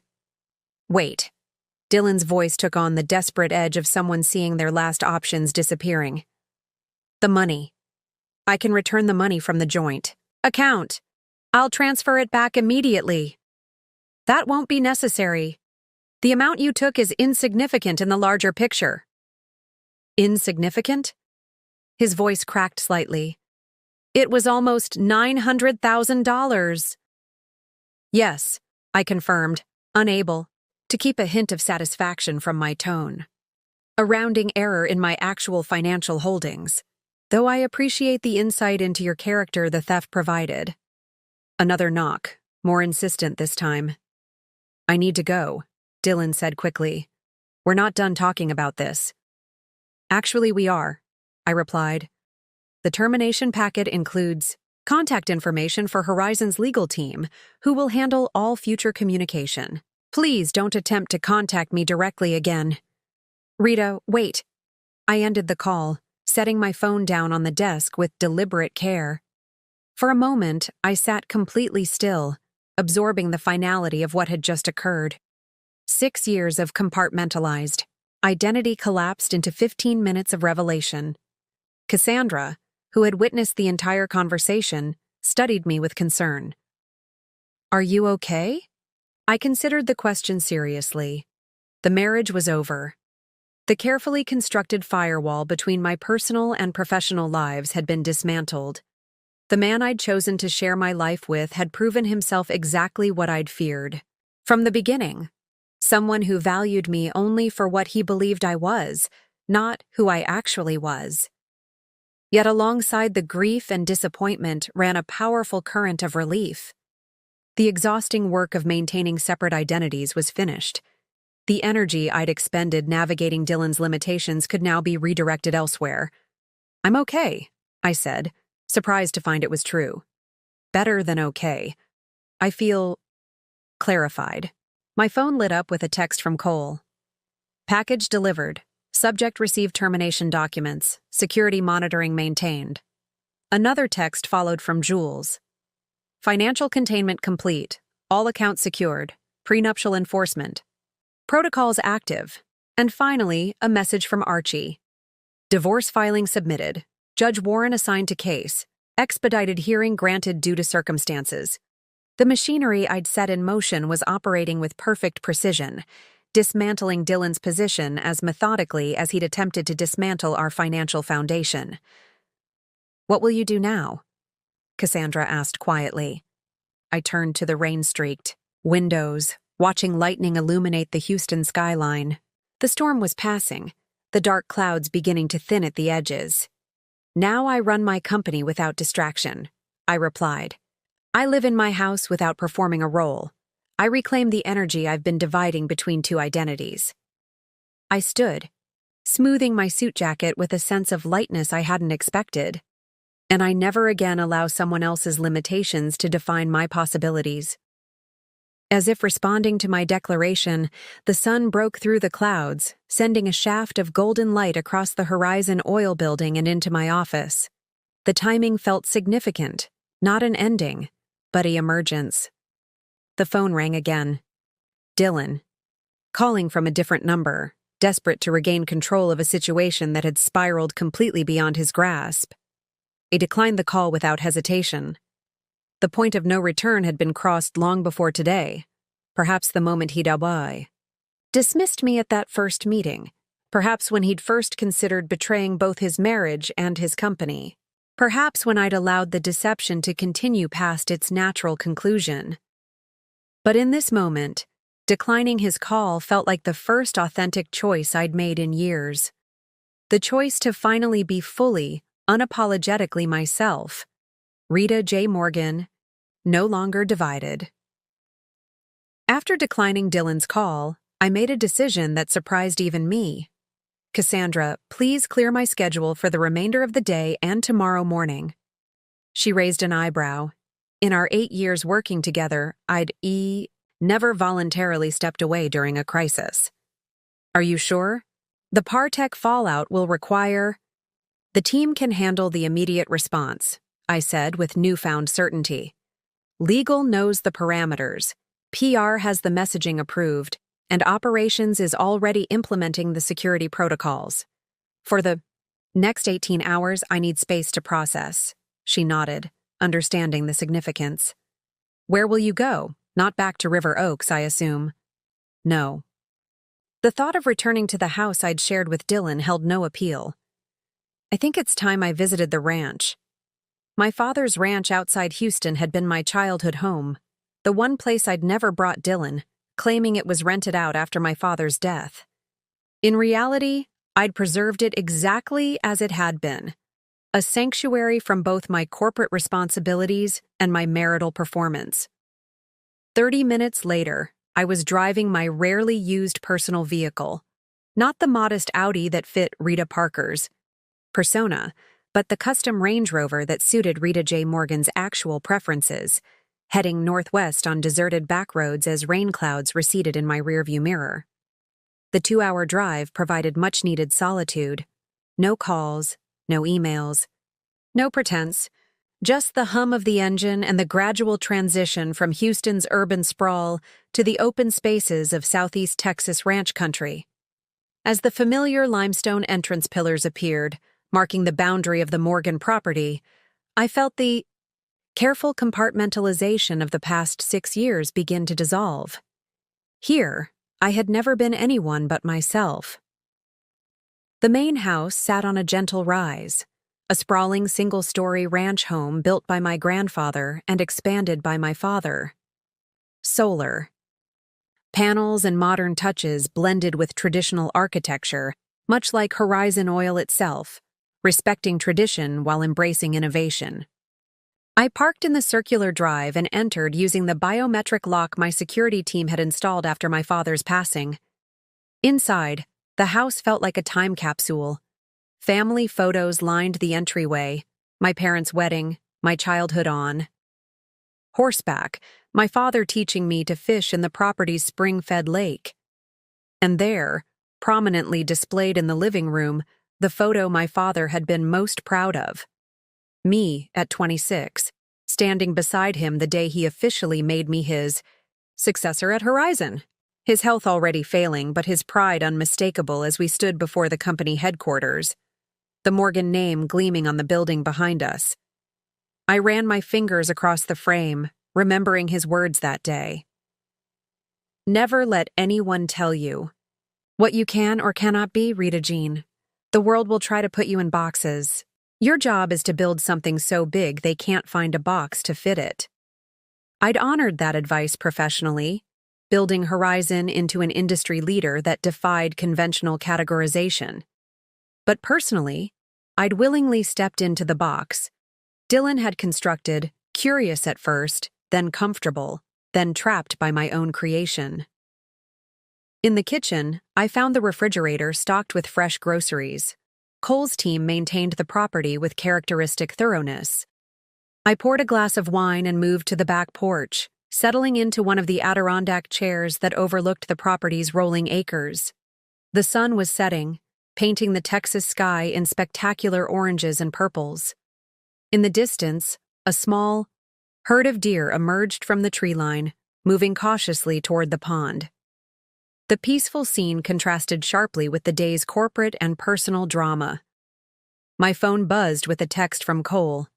Wait. Dylan's voice took on the desperate edge of someone seeing their last options disappearing. The money. I can return the money from the joint account. I'll transfer it back immediately. That won't be necessary. The amount you took is insignificant in the larger picture. Insignificant? His voice cracked slightly. It was almost $900,000. Yes, I confirmed, unable to keep a hint of satisfaction from my tone. A rounding error in my actual financial holdings, though I appreciate the insight into your character the theft provided. Another knock, more insistent this time. I need to go, Dylan said quickly. We're not done talking about this. Actually, we are, I replied. The termination packet includes contact information for Horizon's legal team, who will handle all future communication. Please don't attempt to contact me directly again. Rita, wait. I ended the call, setting my phone down on the desk with deliberate care. For a moment, I sat completely still, absorbing the finality of what had just occurred. 6 years of compartmentalized identity collapsed into 15 minutes of revelation. Cassandra, who had witnessed the entire conversation, studied me with concern. Are you okay? I considered the question seriously. The marriage was over. The carefully constructed firewall between my personal and professional lives had been dismantled. The man I'd chosen to share my life with had proven himself exactly what I'd feared. From the beginning, someone who valued me only for what he believed I was, not who I actually was. Yet alongside the grief and disappointment ran a powerful current of relief. The exhausting work of maintaining separate identities was finished. The energy I'd expended navigating Dylan's limitations could now be redirected elsewhere. I'm okay, I said, surprised to find it was true. Better than okay. I feel clarified. My phone lit up with a text from Cole. Package delivered. Subject received termination documents. Security monitoring maintained. Another text followed from Jules. Financial containment complete. All accounts secured. Prenuptial enforcement. Protocols active. And finally, a message from Archie. Divorce filing submitted. Judge Warren assigned to case. Expedited hearing granted due to circumstances. The machinery I'd set in motion was operating with perfect precision, dismantling Dylan's position as methodically as he'd attempted to dismantle our financial foundation. What will you do now? Cassandra asked quietly. I turned to the rain-streaked windows, watching lightning illuminate the Houston skyline. The storm was passing, the dark clouds beginning to thin at the edges. Now I run my company without distraction, I replied. I live in my house without performing a role. I reclaim the energy I've been dividing between two identities. I stood, smoothing my suit jacket with a sense of lightness I hadn't expected. And I never again allow someone else's limitations to define my possibilities. As if responding to my declaration, the sun broke through the clouds, sending a shaft of golden light across the Horizon oil building and into my office. The timing felt significant, not an ending, but an emergence. The phone rang again. Dylan, calling from a different number, desperate to regain control of a situation that had spiraled completely beyond his grasp. He declined the call without hesitation. The point of no return had been crossed long before today, perhaps the moment he'd dismissed me at that first meeting, perhaps when he'd first considered betraying both his marriage and his company, perhaps when I'd allowed the deception to continue past its natural conclusion. But in this moment, Declining his call felt like the first authentic choice I'd made in years. The choice to finally be fully, unapologetically myself. Rita J. Morgan, no longer divided. After declining Dylan's call, I made a decision that surprised even me. Cassandra, please clear my schedule for the remainder of the day and tomorrow morning. She raised an eyebrow. In our 8 years working together, I'd never voluntarily stepped away during a crisis. Are you sure? The Partech fallout will require... The team can handle the immediate response, I said with newfound certainty. Legal knows the parameters, PR has the messaging approved, and operations is already implementing the security protocols. For the next 18 hours, I need space to process. She nodded, understanding the significance. Where will you go? Not back to River Oaks, I assume. No. The thought of returning to the house I'd shared with Dylan held no appeal. I think it's time I visited the ranch. My father's ranch outside Houston had been my childhood home, the one place I'd never brought Dylan, claiming it was rented out after my father's death. In reality, I'd preserved it exactly as it had been, a sanctuary from both my corporate responsibilities and my marital performance. 30 minutes later, I was driving my rarely used personal vehicle, not the modest Audi that fit Rita Parker's persona, but the custom Range Rover that suited Rita J. Morgan's actual preferences, heading northwest on deserted back roads as rain clouds receded in my rearview mirror. The 2-hour drive provided much-needed solitude. No calls, no emails, no pretense, just the hum of the engine and the gradual transition from Houston's urban sprawl to the open spaces of southeast Texas ranch country. As the familiar limestone entrance pillars appeared, marking the boundary of the Morgan property, I felt the careful compartmentalization of the past 6 years begin to dissolve. Here, I had never been anyone but myself. The main house sat on a gentle rise, a sprawling single-story ranch home built by my grandfather and expanded by my father. Solar. Panels and modern touches blended with traditional architecture, much like Horizon Oil itself, respecting tradition while embracing innovation. I parked in the circular drive and entered using the biometric lock my security team had installed after my father's passing. Inside, the house felt like a time capsule. Family photos lined the entryway, my parents' wedding, my childhood on. Horseback, my father teaching me to fish in the property's spring-fed lake. And there, prominently displayed in the living room, the photo my father had been most proud of. Me, at 26, standing beside him the day he officially made me his successor at Horizon. His health already failing, but his pride unmistakable as we stood before the company headquarters, the Morgan name gleaming on the building behind us. I ran my fingers across the frame, remembering his words that day. Never let anyone tell you what you can or cannot be, Rita Jean. The world will try to put you in boxes. Your job is to build something so big they can't find a box to fit it. I'd honored that advice professionally, building Horizon into an industry leader that defied conventional categorization. But personally, I'd willingly stepped into the box Dylan had constructed, curious at first, then comfortable, then trapped by my own creation. In the kitchen, I found the refrigerator stocked with fresh groceries. Cole's team maintained the property with characteristic thoroughness. I poured a glass of wine and moved to the back porch, settling into one of the Adirondack chairs that overlooked the property's rolling acres. The sun was setting, painting the Texas sky in spectacular oranges and purples. In the distance, a small herd of deer emerged from the tree line, moving cautiously toward the pond. The peaceful scene contrasted sharply with the day's corporate and personal drama. My phone buzzed with a text from Cole.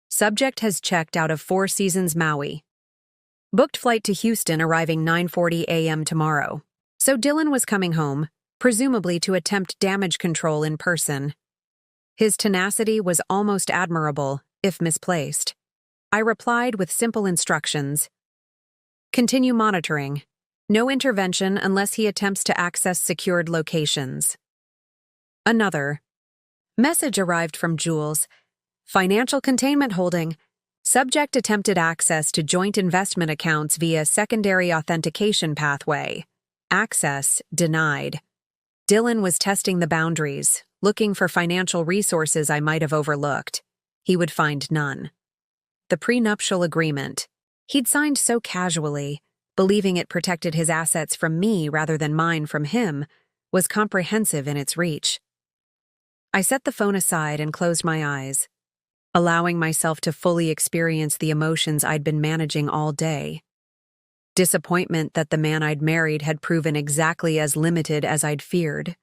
Subject has checked out of Four Seasons Maui. Booked flight to Houston arriving 9:40 a.m. tomorrow. So Dylan was coming home, presumably to attempt damage control in person. His tenacity was almost admirable, if misplaced. I replied with simple instructions. Continue monitoring. No intervention unless he attempts to access secured locations. Another. Message arrived from Jules. Financial containment holding. Subject attempted access to joint investment accounts via secondary authentication pathway. Access denied. Dylan was testing the boundaries, looking for financial resources I might have overlooked. He would find none. The prenuptial agreement. He'd signed so casually, believing it protected his assets from me rather than mine from him, was comprehensive in its reach. I set the phone aside and closed my eyes, allowing myself to fully experience the emotions I'd been managing all day. Disappointment that the man I'd married had proven exactly as limited as I'd feared.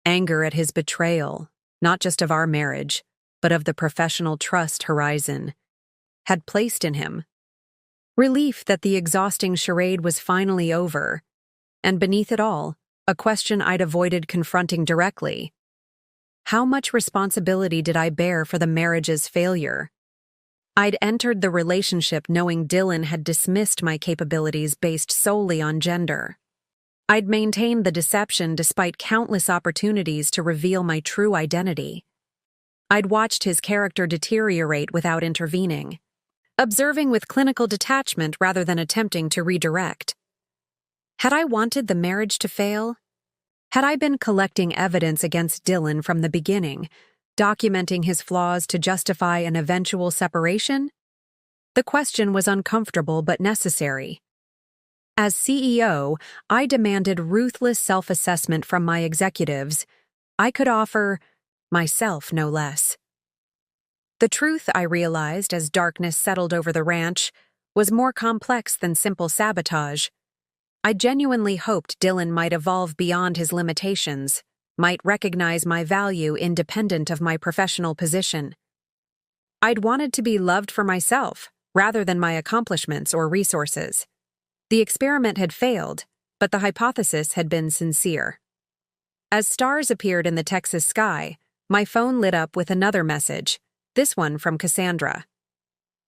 Anger at his betrayal, not just of our marriage, but of the professional trust Horizon had placed in him. Relief that the exhausting charade was finally over, and beneath it all, a question I'd avoided confronting directly. How much responsibility did I bear for the marriage's failure? I'd entered the relationship knowing Dylan had dismissed my capabilities based solely on gender. I'd maintained the deception despite countless opportunities to reveal my true identity. I'd watched his character deteriorate without intervening, observing with clinical detachment rather than attempting to redirect. Had I wanted the marriage to fail? Had I been collecting evidence against Dylan from the beginning, documenting his flaws to justify an eventual separation? The question was uncomfortable but necessary. As CEO, I demanded ruthless self-assessment from my executives. I could offer myself no less. The truth, I realized as darkness settled over the ranch, was more complex than simple sabotage. I genuinely hoped Dylan might evolve beyond his limitations, might recognize my value independent of my professional position. I'd wanted to be loved for myself, rather than my accomplishments or resources. The experiment had failed, but the hypothesis had been sincere. As stars appeared in the Texas sky, my phone lit up with another message, this one from Cassandra.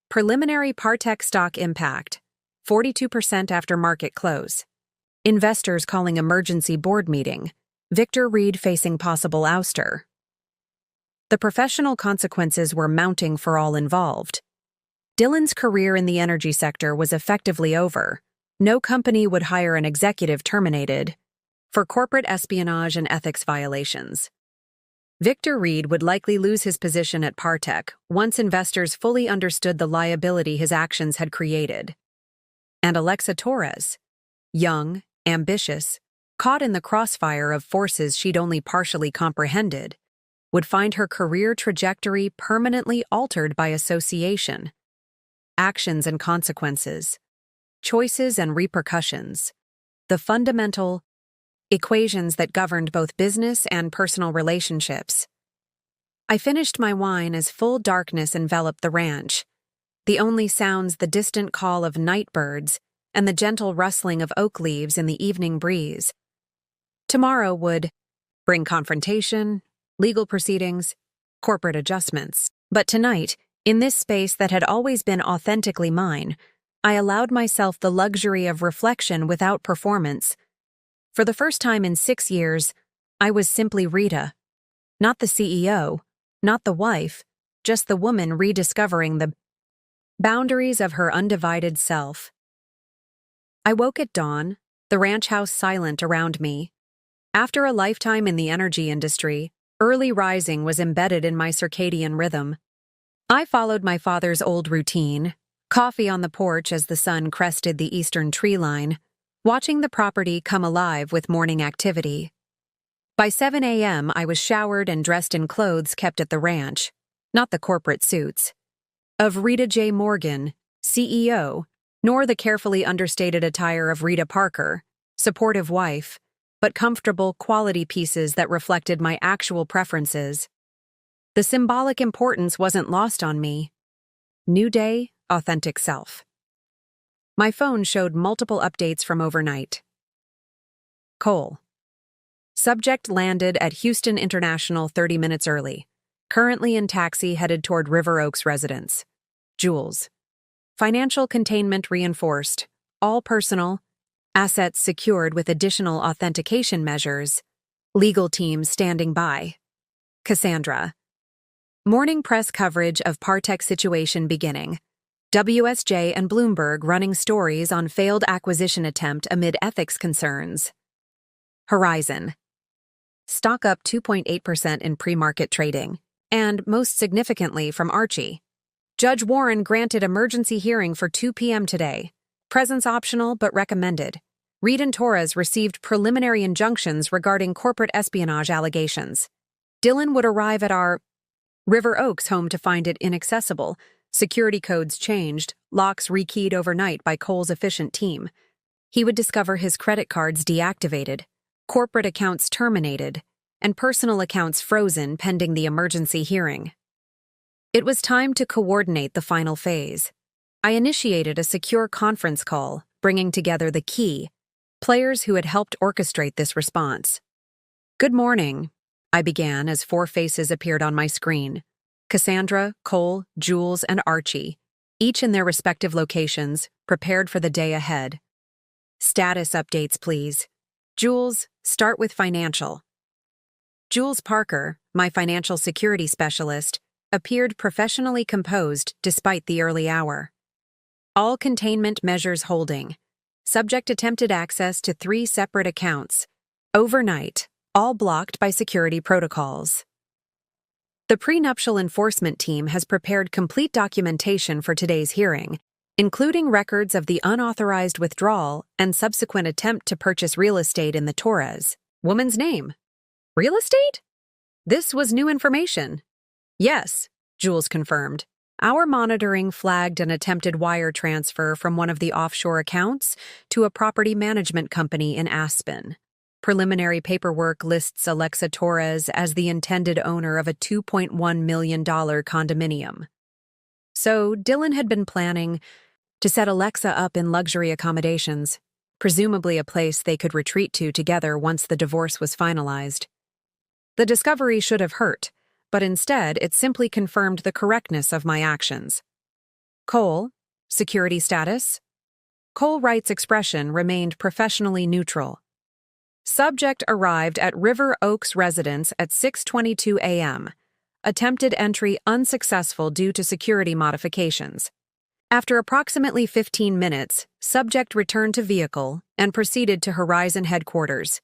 Preliminary Partech stock impact, 42% after market close. Investors calling emergency board meeting. Victor Reed facing possible ouster. The professional consequences were mounting for all involved. Dylan's career in the energy sector was effectively over. No company would hire an executive terminated for corporate espionage and ethics violations. Victor Reed would likely lose his position at Partech once investors fully understood the liability his actions had created. And Alexa Torres, young, ambitious, caught in the crossfire of forces she'd only partially comprehended, would find her career trajectory permanently altered by association. Actions and consequences, choices and repercussions, the fundamental equations that governed both business and personal relationships. I finished my wine as full darkness enveloped the ranch, the only sounds the distant call of night birds and the gentle rustling of oak leaves in the evening breeze. Tomorrow would bring confrontation, legal proceedings, corporate adjustments. But tonight, in this space that had always been authentically mine, I allowed myself the luxury of reflection without performance. For the first time in 6 years, I was simply Rita. Not the CEO, not the wife, just the woman rediscovering the boundaries of her undivided self. I woke at dawn, the ranch house silent around me. After a lifetime in the energy industry, early rising was embedded in my circadian rhythm. I followed my father's old routine, coffee on the porch as the sun crested the eastern tree line, watching the property come alive with morning activity. By 7 a.m., I was showered and dressed in clothes kept at the ranch, not the corporate suits of Rita J. Morgan, CEO, nor the carefully understated attire of Rita Parker, supportive wife, but comfortable quality pieces that reflected my actual preferences. The symbolic importance wasn't lost on me. New day, authentic self. My phone showed multiple updates from overnight. Cole. Subject landed at Houston International 30 minutes early. Currently in taxi headed toward River Oaks residence. Jules. Financial containment reinforced. All personal. Assets secured with additional authentication measures. Legal team standing by. Cassandra. Morning press coverage of Partech situation beginning. WSJ and Bloomberg running stories on failed acquisition attempt amid ethics concerns. Horizon. Stock up 2.8% in pre-market trading, and most significantly from Archie. Judge Warren granted emergency hearing for 2 p.m. today. Presence optional but recommended. Reed and Torres received preliminary injunctions regarding corporate espionage allegations. Dylan would arrive at our River Oaks home to find it inaccessible. Security codes changed, locks rekeyed overnight by Cole's efficient team. He would discover his credit cards deactivated, corporate accounts terminated, and personal accounts frozen pending the emergency hearing. It was time to coordinate the final phase. I initiated a secure conference call, bringing together the key players who had helped orchestrate this response. "Good morning," I began as 4 faces appeared on my screen. Cassandra, Cole, Jules, and Archie, each in their respective locations, prepared for the day ahead. "Status updates, please. Jules, start with financial." Jules Parker, my financial security specialist, appeared professionally composed despite the early hour. "All containment measures holding. Subject attempted access to 3 separate accounts. Overnight, all blocked by security protocols." The prenuptial enforcement team has prepared complete documentation for today's hearing, including records of the unauthorized withdrawal and subsequent attempt to purchase real estate in the Torres woman's name. Real estate? This was new information. "Yes," Jules confirmed. "Our monitoring flagged an attempted wire transfer from one of the offshore accounts to a property management company in Aspen. Preliminary paperwork lists Alexa Torres as the intended owner of a $2.1 million condominium." So Dylan had been planning to set Alexa up in luxury accommodations, presumably a place they could retreat to together once the divorce was finalized. The discovery should have hurt, but instead it simply confirmed the correctness of my actions. "Cole, security status?" Cole Wright's expression remained professionally neutral. "Subject arrived at River Oaks residence at 6:22 a.m. Attempted entry unsuccessful due to security modifications. After approximately 15 minutes, subject returned to vehicle and proceeded to Horizon headquarters.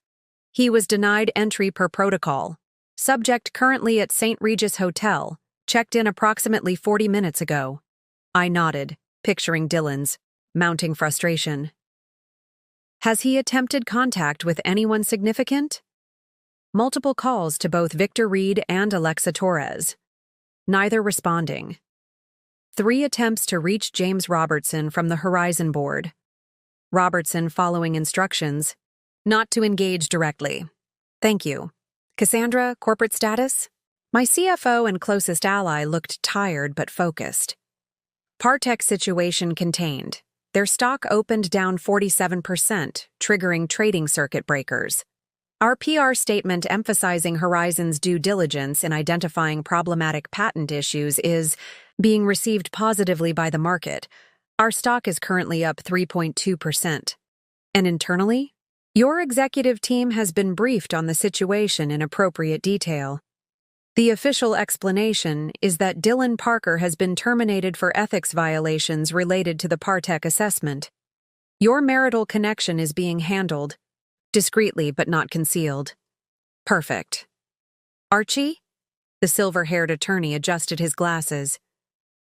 He was denied entry per protocol. Subject currently at St. Regis Hotel, checked in approximately 40 minutes ago." I nodded, picturing Dylan's mounting frustration. "Has he attempted contact with anyone significant?" Multiple calls to both Victor Reed and Alexa Torres. Neither responding. 3 attempts to reach James Robertson from the Horizon board. Robertson following instructions, not to engage directly. "Thank you." "Cassandra, corporate status?" My CFO and closest ally looked tired but focused. "Partech situation contained. Their stock opened down 47%, triggering trading circuit breakers. Our PR statement emphasizing Horizon's due diligence in identifying problematic patent issues is being received positively by the market. Our stock is currently up 3.2%. And internally? Your executive team has been briefed on the situation in appropriate detail. The official explanation is that Dylan Parker has been terminated for ethics violations related to the Partech assessment. Your marital connection is being handled, discreetly but not concealed." "Perfect." "Archie?" The silver-haired attorney adjusted his glasses.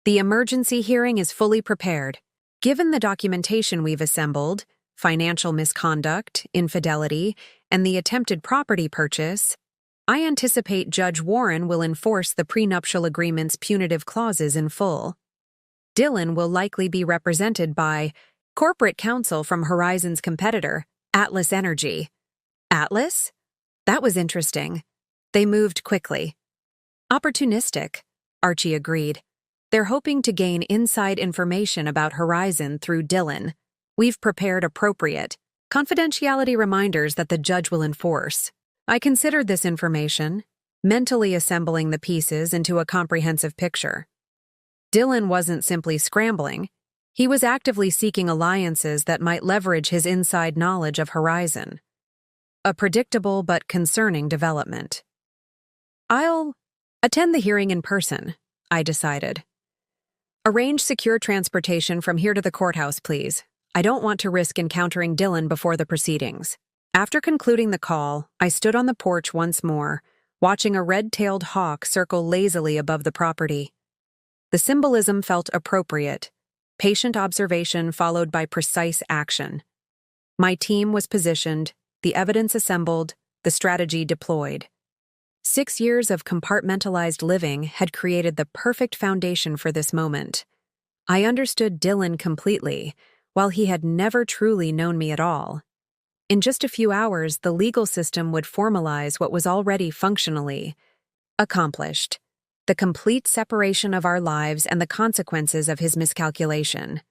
"The emergency hearing is fully prepared. Given the documentation we've assembled, financial misconduct, infidelity, and the attempted property purchase, I anticipate Judge Warren will enforce the prenuptial agreement's punitive clauses in full. Dylan will likely be represented by corporate counsel from Horizon's competitor, Atlas Energy." "Atlas?" That was interesting. They moved quickly. "Opportunistic," Archie agreed. "They're hoping to gain inside information about Horizon through Dylan. We've prepared appropriate confidentiality reminders that the judge will enforce." I considered this information, mentally assembling the pieces into a comprehensive picture. Dylan wasn't simply scrambling, He was actively seeking alliances that might leverage his inside knowledge of Horizon. A predictable but concerning development. I'll attend the hearing in person, I decided. Arrange secure transportation from here to the courthouse, please. I don't want to risk encountering Dylan before the proceedings. After concluding the call, I stood on the porch once more, watching a red-tailed hawk circle lazily above the property. The symbolism felt appropriate, patient observation followed by precise action. My team was positioned, the evidence assembled, the strategy deployed. 6 years of compartmentalized living had created the perfect foundation for this moment. I understood Dylan completely, while he had never truly known me at all. In just a few hours, the legal system would formalize what was already functionally accomplished: the complete separation of our lives and the consequences of his miscalculation.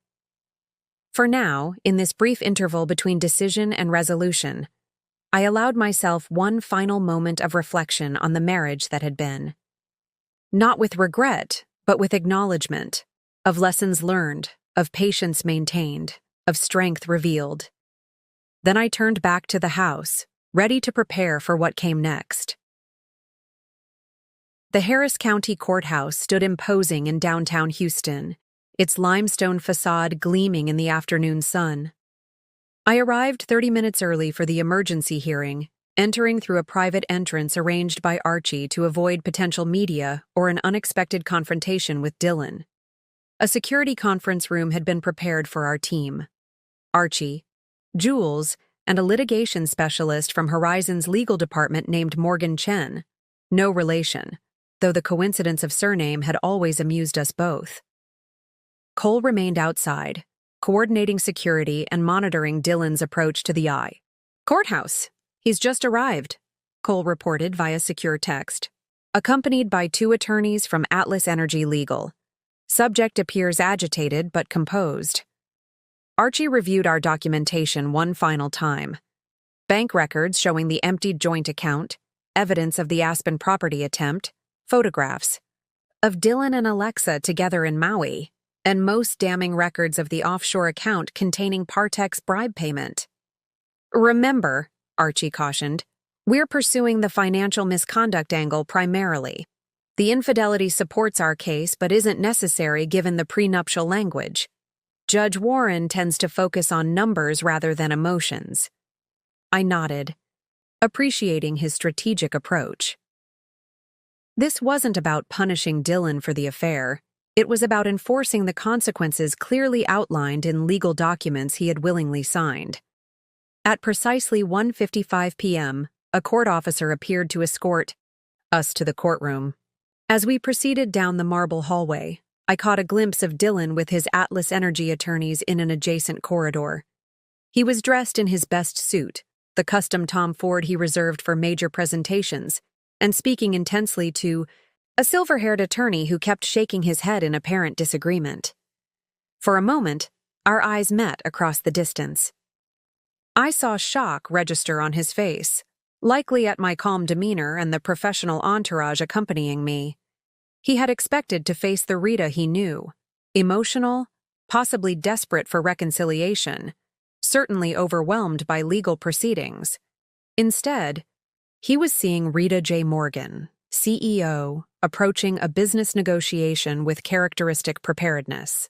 For now, in this brief interval between decision and resolution, I allowed myself one final moment of reflection on the marriage that had been. Not with regret, but with acknowledgement, of lessons learned, of patience maintained, of strength revealed. Then I turned back to the house, ready to prepare for what came next. The Harris County Courthouse stood imposing in downtown Houston, its limestone facade gleaming in the afternoon sun. I arrived 30 minutes early for the emergency hearing, entering through a private entrance arranged by Archie to avoid potential media or an unexpected confrontation with Dylan. A security conference room had been prepared for our team. Archie, Jules, and a litigation specialist from Horizon's legal department named Morgan Chen. No relation, though the coincidence of surname had always amused us both. Cole remained outside, coordinating security and monitoring Dylan's approach to the eye. "Courthouse. He's just arrived," Cole reported via secure text, accompanied by 2 attorneys from Atlas Energy Legal. Subject appears agitated but composed. Archie reviewed our documentation one final time. Bank records showing the emptied joint account, evidence of the Aspen property attempt, photographs of Dylan and Alexa together in Maui, and most damning records of the offshore account containing Partek's bribe payment. "Remember," Archie cautioned, "we're pursuing the financial misconduct angle primarily. The infidelity supports our case but isn't necessary given the prenuptial language. Judge Warren tends to focus on numbers rather than emotions." I nodded, appreciating his strategic approach. This wasn't about punishing Dylan for the affair. It was about enforcing the consequences clearly outlined in legal documents he had willingly signed. At precisely 1:55 p.m., a court officer appeared to escort us to the courtroom. As we proceeded down the marble hallway, I caught a glimpse of Dylan with his Atlas Energy attorneys in an adjacent corridor. He was dressed in his best suit, the custom Tom Ford he reserved for major presentations, and speaking intensely to a silver-haired attorney who kept shaking his head in apparent disagreement. For a moment, our eyes met across the distance. I saw shock register on his face, likely at my calm demeanor and the professional entourage accompanying me. He had expected to face the Rita he knew, emotional, possibly desperate for reconciliation, certainly overwhelmed by legal proceedings. Instead, he was seeing Rita J. Morgan, CEO, approaching a business negotiation with characteristic preparedness.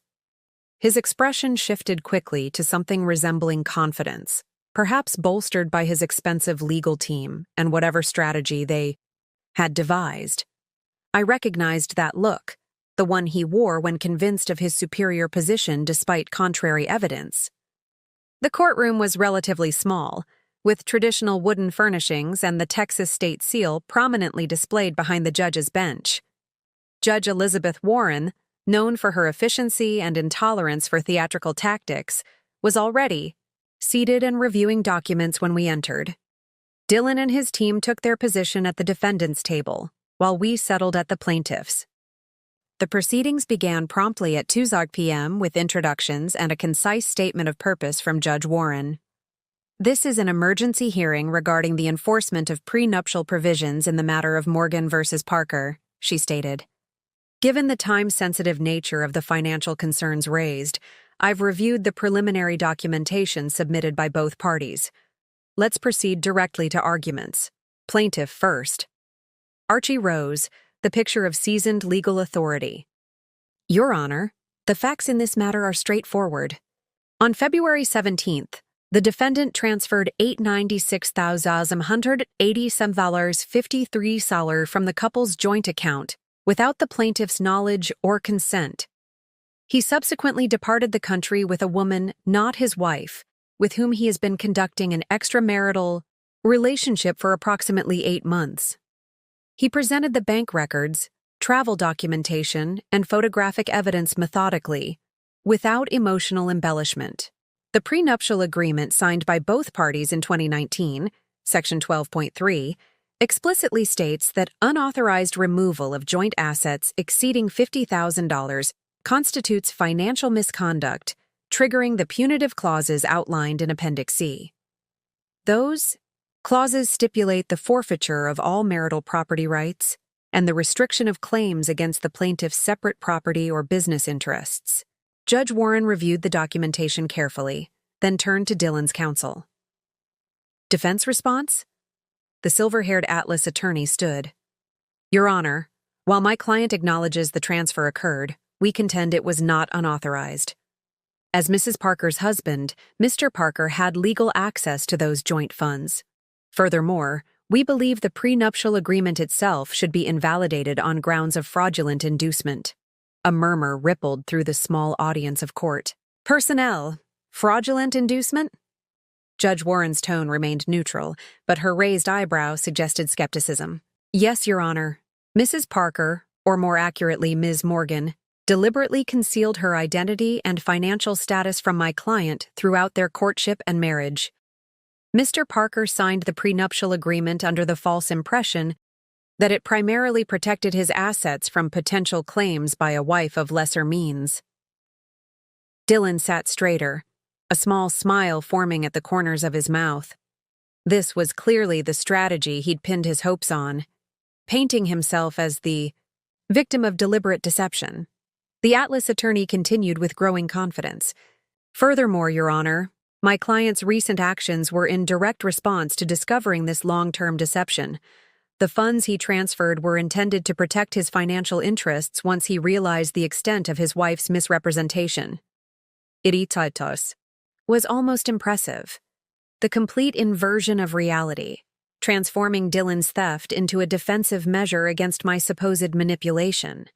His expression shifted quickly to something resembling confidence, perhaps bolstered by his expensive legal team and whatever strategy they had devised. I recognized that look, the one he wore when convinced of his superior position despite contrary evidence. The courtroom was relatively small, with traditional wooden furnishings and the Texas state seal prominently displayed behind the judge's bench. Judge Elizabeth Warren, known for her efficiency and intolerance for theatrical tactics, was already seated and reviewing documents when we entered. Dylan and his team took their position at the defendant's table, while we settled at the plaintiff's. The proceedings began promptly at 2 p.m. with introductions and a concise statement of purpose from Judge Warren. "This is an emergency hearing regarding the enforcement of prenuptial provisions in the matter of Morgan versus Parker," she stated. Given the time-sensitive nature of the financial concerns raised, I've reviewed the preliminary documentation submitted by both parties. Let's proceed directly to arguments. Plaintiff first. Archie rose, the picture of seasoned legal authority. Your Honor, the facts in this matter are straightforward. On February 17th, the defendant transferred $896,187.53 from the couple's joint account without the plaintiff's knowledge or consent. He subsequently departed the country with a woman not his wife, with whom he has been conducting an extramarital relationship for approximately 8 months. He presented the bank records, travel documentation, and photographic evidence methodically, without emotional embellishment. The prenuptial agreement signed by both parties in 2019, Section 12.3, explicitly states that unauthorized removal of joint assets exceeding $50,000 constitutes financial misconduct, triggering the punitive clauses outlined in Appendix C. Those clauses stipulate the forfeiture of all marital property rights and the restriction of claims against the plaintiff's separate property or business interests. Judge Warren reviewed the documentation carefully, then turned to Dylan's counsel. Defense response? The silver-haired Atlas attorney stood. Your Honor, while my client acknowledges the transfer occurred, we contend it was not unauthorized. As Mrs. Parker's husband, Mr. Parker had legal access to those joint funds. Furthermore, we believe the prenuptial agreement itself should be invalidated on grounds of fraudulent inducement. A murmur rippled through the small audience of court. Personnel, fraudulent inducement? Judge Warren's tone remained neutral, but her raised eyebrow suggested skepticism. Yes, Your Honor. Mrs. Parker, or more accurately Ms. Morgan, deliberately concealed her identity and financial status from my client throughout their courtship and marriage. Mr. Parker signed the prenuptial agreement under the false impression that it primarily protected his assets from potential claims by a wife of lesser means. Dylan sat straighter, a small smile forming at the corners of his mouth. This was clearly the strategy he'd pinned his hopes on, painting himself as the victim of deliberate deception. The Atlas attorney continued with growing confidence. Furthermore, Your Honor, my client's recent actions were in direct response to discovering this long-term deception. The funds he transferred were intended to protect his financial interests once he realized the extent of his wife's misrepresentation. Iritos was almost impressive. The complete inversion of reality, transforming Dylan's theft into a defensive measure against my supposed manipulation.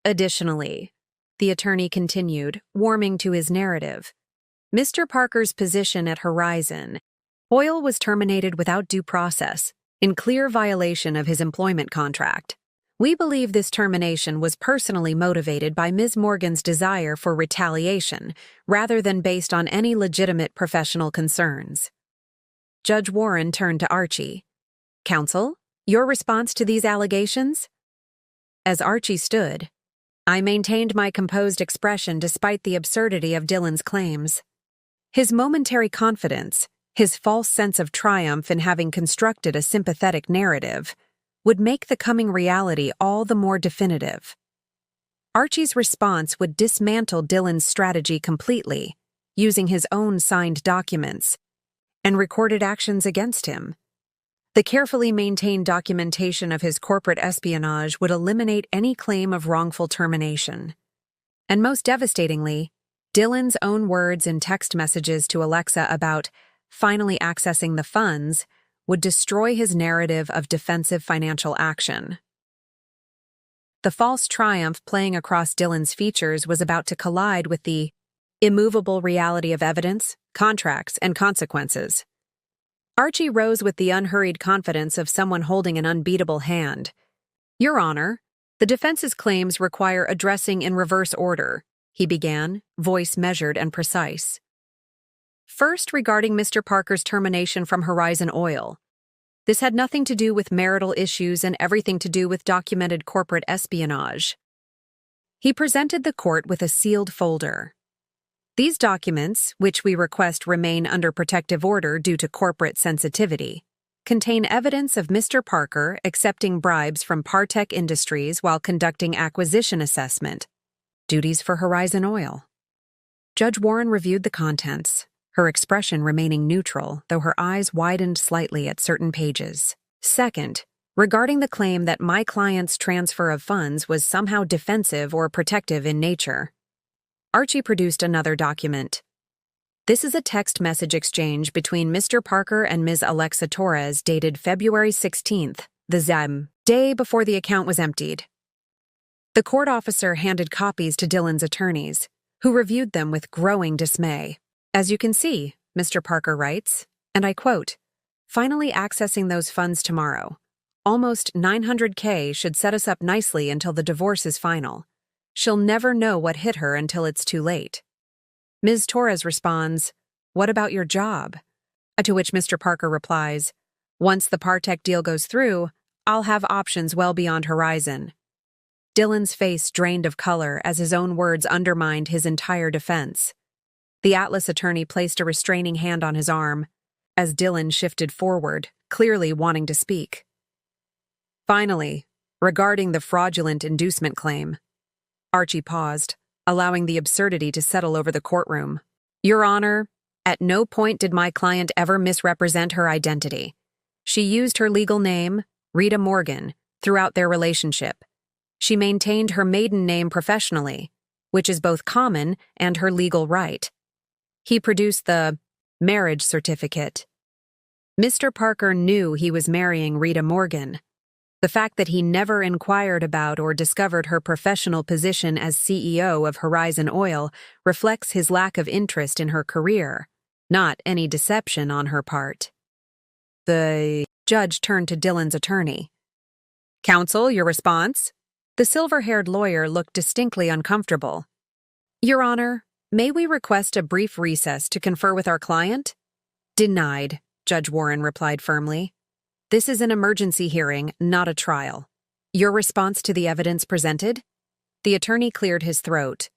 Additionally, the attorney continued, warming to his narrative, Mr. Parker's position at Horizon Oil was terminated without due process, in clear violation of his employment contract. We believe this termination was personally motivated by Ms. Morgan's desire for retaliation, rather than based on any legitimate professional concerns. Judge Warren turned to Archie. Counsel, your response to these allegations? As Archie stood, I maintained my composed expression despite the absurdity of Dylan's claims. His momentary confidence, his false sense of triumph in having constructed a sympathetic narrative, would make the coming reality all the more definitive. Archie's response would dismantle Dylan's strategy completely, using his own signed documents and recorded actions against him. The carefully maintained documentation of his corporate espionage would eliminate any claim of wrongful termination. And most devastatingly, Dylan's own words in text messages to Alexa about finally accessing the funds would destroy his narrative of defensive financial action. The false triumph playing across Dylan's features was about to collide with the immovable reality of evidence, contracts, and consequences. Archie rose with the unhurried confidence of someone holding an unbeatable hand. Your Honor, the defense's claims require addressing in reverse order, he began, voice measured and precise. First, regarding Mr. Parker's termination from Horizon Oil. This had nothing to do with marital issues and everything to do with documented corporate espionage. He presented the court with a sealed folder. These documents, which we request remain under protective order due to corporate sensitivity, contain evidence of Mr. Parker accepting bribes from Partech Industries while conducting acquisition assessment duties for Horizon Oil. Judge Warren reviewed the contents, her expression remaining neutral, though her eyes widened slightly at certain pages. Second, regarding the claim that my client's transfer of funds was somehow defensive or protective in nature. Archie produced another document. This is a text message exchange between Mr. Parker and Ms. Alexa Torres dated February 16th, the day before the account was emptied. The court officer handed copies to Dylan's attorneys, who reviewed them with growing dismay. As you can see, Mr. Parker writes, and I quote, "Finally accessing those funds tomorrow. Almost $900K should set us up nicely until the divorce is final. She'll never know what hit her until it's too late." Ms. Torres responds, "What about your job?" To which Mr. Parker replies, "Once the Partech deal goes through, I'll have options well beyond Horizon." Dylan's face drained of color as his own words undermined his entire defense. The Atlas attorney placed a restraining hand on his arm, as Dylan shifted forward, clearly wanting to speak. Finally, regarding the fraudulent inducement claim, Archie paused, allowing the absurdity to settle over the courtroom. "Your Honor, at no point did my client ever misrepresent her identity. She used her legal name, Rita Morgan, throughout their relationship. She maintained her maiden name professionally, which is both common and her legal right." He produced the marriage certificate. Mr. Parker knew he was marrying Rita Morgan. The fact that he never inquired about or discovered her professional position as CEO of Horizon Oil reflects his lack of interest in her career, not any deception on her part. The judge turned to Dylan's attorney. "Counsel, your response?" The silver-haired lawyer looked distinctly uncomfortable. "Your Honor, may we request a brief recess to confer with our client?" "Denied," Judge Warren replied firmly. "This is an emergency hearing, not a trial. Your response to the evidence presented?" The attorney cleared his throat.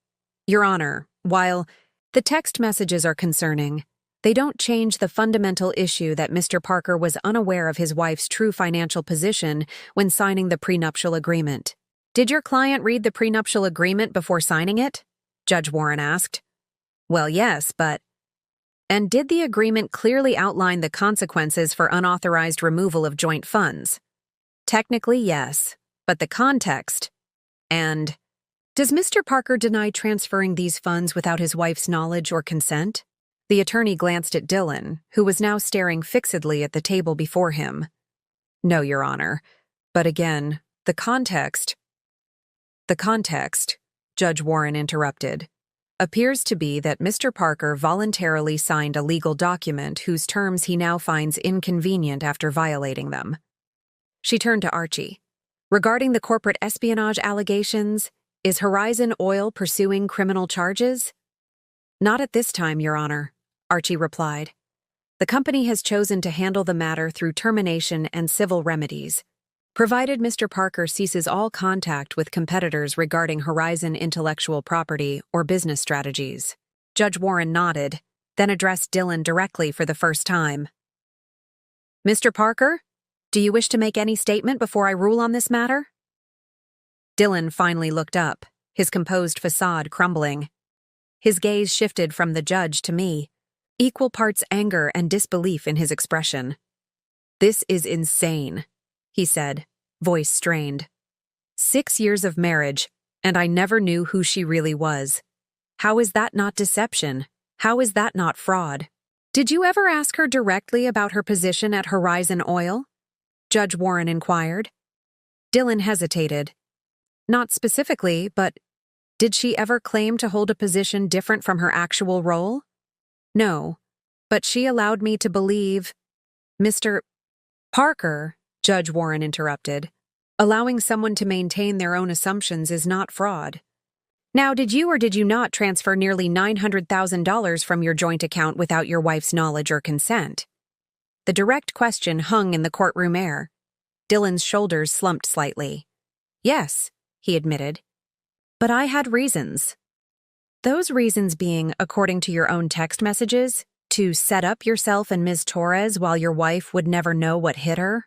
"Your Honor, while the text messages are concerning, they don't change the fundamental issue that Mr. Parker was unaware of his wife's true financial position when signing the prenuptial agreement." "Did your client read the prenuptial agreement before signing it?" Judge Warren asked. "Well, yes, but—" "And did the agreement clearly outline the consequences for unauthorized removal of joint funds?" "Technically, yes, but the context—" "And does Mr. Parker deny transferring these funds without his wife's knowledge or consent?" The attorney glanced at Dylan, who was now staring fixedly at the table before him. "No, Your Honor. But again, the context—" "The context," Judge Warren interrupted, "appears to be that Mr. Parker voluntarily signed a legal document whose terms he now finds inconvenient after violating them." She turned to Archie. "Regarding the corporate espionage allegations, is Horizon Oil pursuing criminal charges?" "Not at this time, Your Honor," Archie replied. "The company has chosen to handle the matter through termination and civil remedies, provided Mr. Parker ceases all contact with competitors regarding Horizon intellectual property or business strategies." Judge Warren nodded, then addressed Dylan directly for the first time. "Mr. Parker, do you wish to make any statement before I rule on this matter?" Dylan finally looked up, his composed facade crumbling. His gaze shifted from the judge to me, equal parts anger and disbelief in his expression. "This is insane," he said, voice strained. 6 years of marriage, and I never knew who she really was. How is that not deception? How is that not fraud? Did you ever ask her directly about her position at Horizon Oil? Judge Warren inquired. Dylan hesitated. Not specifically, but did she ever claim to hold a position different from her actual role? No, but she allowed me to believe. Mr. Parker, Judge Warren interrupted. Allowing someone to maintain their own assumptions is not fraud. Now, did you or did you not transfer nearly $900,000 from your joint account without your wife's knowledge or consent? The direct question hung in the courtroom air. Dylan's shoulders slumped slightly. Yes, he admitted. But I had reasons. Those reasons being, according to your own text messages, to set up yourself and Ms. Torres while your wife would never know what hit her?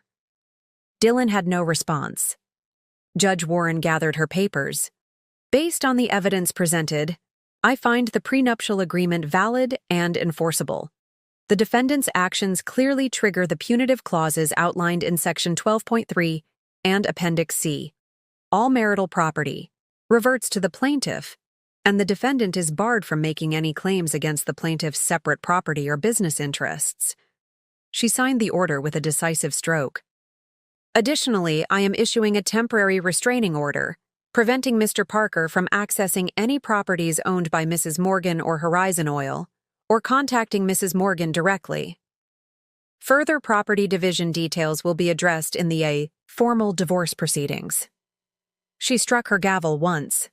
Dylan had no response. Judge Warren gathered her papers. Based on the evidence presented, I find the prenuptial agreement valid and enforceable. The defendant's actions clearly trigger the punitive clauses outlined in Section 12.3 and Appendix C. All marital property reverts to the plaintiff, and the defendant is barred from making any claims against the plaintiff's separate property or business interests. She signed the order with a decisive stroke. Additionally, I am issuing a temporary restraining order, preventing Mr. Parker from accessing any properties owned by Mrs. Morgan or Horizon Oil, or contacting Mrs. Morgan directly. Further property division details will be addressed in the formal divorce proceedings. She struck her gavel once.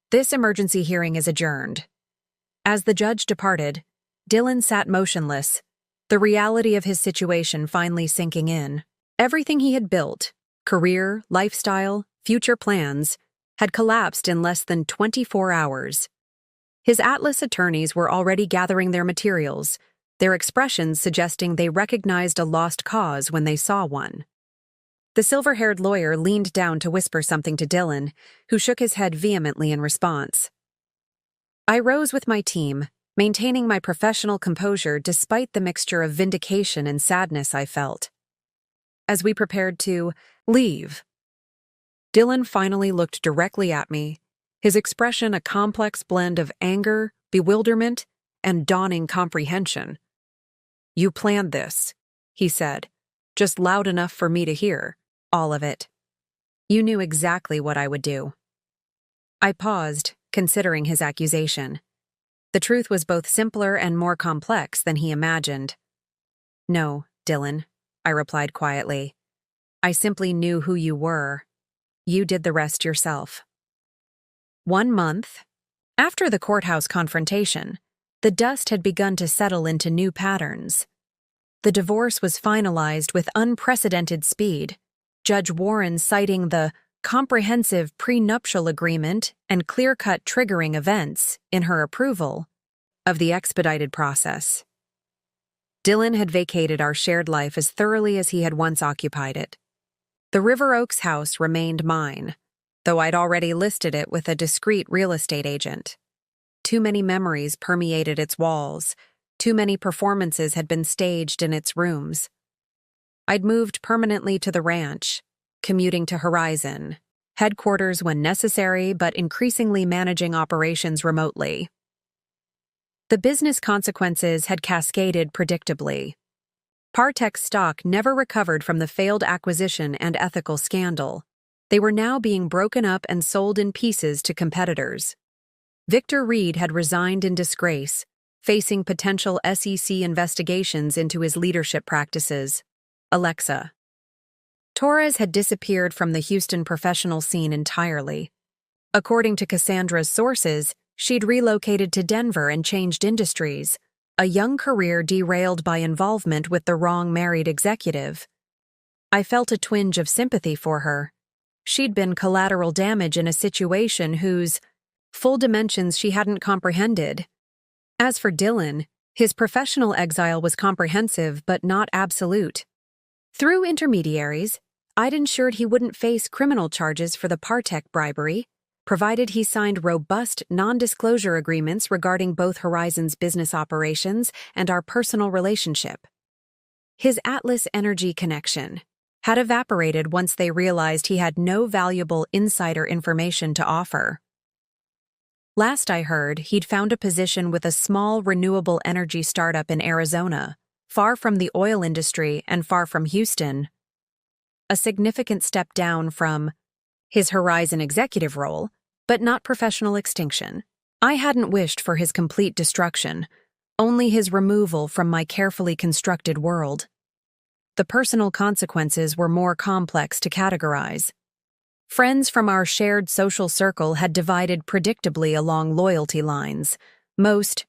This emergency hearing is adjourned. As the judge departed, Dylan sat motionless, the reality of his situation finally sinking in. Everything he had built, career, lifestyle, future plans, had collapsed in less than 24 hours. His Atlas attorneys were already gathering their materials, their expressions suggesting they recognized a lost cause when they saw one. The silver-haired lawyer leaned down to whisper something to Dylan, who shook his head vehemently in response. I rose with my team, maintaining my professional composure despite the mixture of vindication and sadness I felt. As we prepared to leave, Dylan finally looked directly at me, his expression a complex blend of anger, bewilderment, and dawning comprehension. You planned this, he said, just loud enough for me to hear. All of it. You knew exactly what I would do. I paused, considering his accusation. The truth was both simpler and more complex than he imagined. No, Dylan, I replied quietly. I simply knew who you were. You did the rest yourself. 1 month after the courthouse confrontation, the dust had begun to settle into new patterns. The divorce was finalized with unprecedented speed, Judge Warren citing the comprehensive prenuptial agreement and clear-cut triggering events in her approval of the expedited process. Dylan had vacated our shared life as thoroughly as he had once occupied it. The River Oaks house remained mine, though I'd already listed it with a discreet real estate agent. Too many memories permeated its walls, too many performances had been staged in its rooms. I'd moved permanently to the ranch, commuting to Horizon, headquarters when necessary but increasingly managing operations remotely. The business consequences had cascaded predictably. Partech's stock never recovered from the failed acquisition and ethical scandal. They were now being broken up and sold in pieces to competitors. Victor Reed had resigned in disgrace, facing potential SEC investigations into his leadership practices. Alexa. Torres had disappeared from the Houston professional scene entirely. According to Cassandra's sources, she'd relocated to Denver and changed industries, a young career derailed by involvement with the wrong married executive. I felt a twinge of sympathy for her. She'd been collateral damage in a situation whose full dimensions she hadn't comprehended. As for Dylan, his professional exile was comprehensive but not absolute. Through intermediaries, I'd ensured he wouldn't face criminal charges for the Partech bribery, provided he signed robust non-disclosure agreements regarding both Horizon's business operations and our personal relationship. His Atlas Energy connection had evaporated once they realized he had no valuable insider information to offer. Last I heard, he'd found a position with a small renewable energy startup in Arizona, far from the oil industry and far from Houston. A significant step down from his Horizon executive role, but not professional extinction. I hadn't wished for his complete destruction, only his removal from my carefully constructed world. The personal consequences were more complex to categorize. Friends from our shared social circle had divided predictably along loyalty lines, most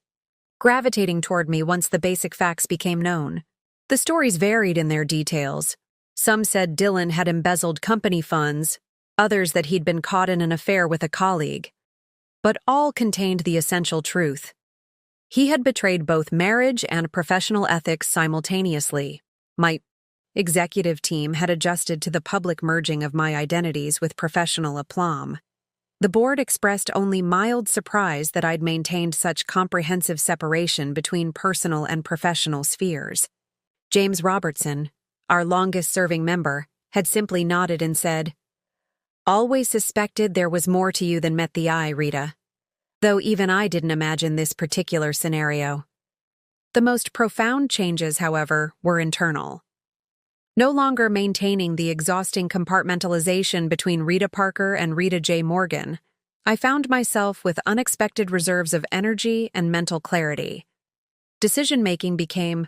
gravitating toward me once the basic facts became known. The stories varied in their details. Some said Dylan had embezzled company funds, others that he'd been caught in an affair with a colleague. But all contained the essential truth. He had betrayed both marriage and professional ethics simultaneously. My executive team had adjusted to the public merging of my identities with professional aplomb. The board expressed only mild surprise that I'd maintained such comprehensive separation between personal and professional spheres. James Robertson, our longest-serving member, had simply nodded and said, "Always suspected there was more to you than met the eye, Rita." Though even I didn't imagine this particular scenario. The most profound changes, however, were internal. No longer maintaining the exhausting compartmentalization between Rita Parker and Rita J. Morgan, I found myself with unexpected reserves of energy and mental clarity. Decision-making became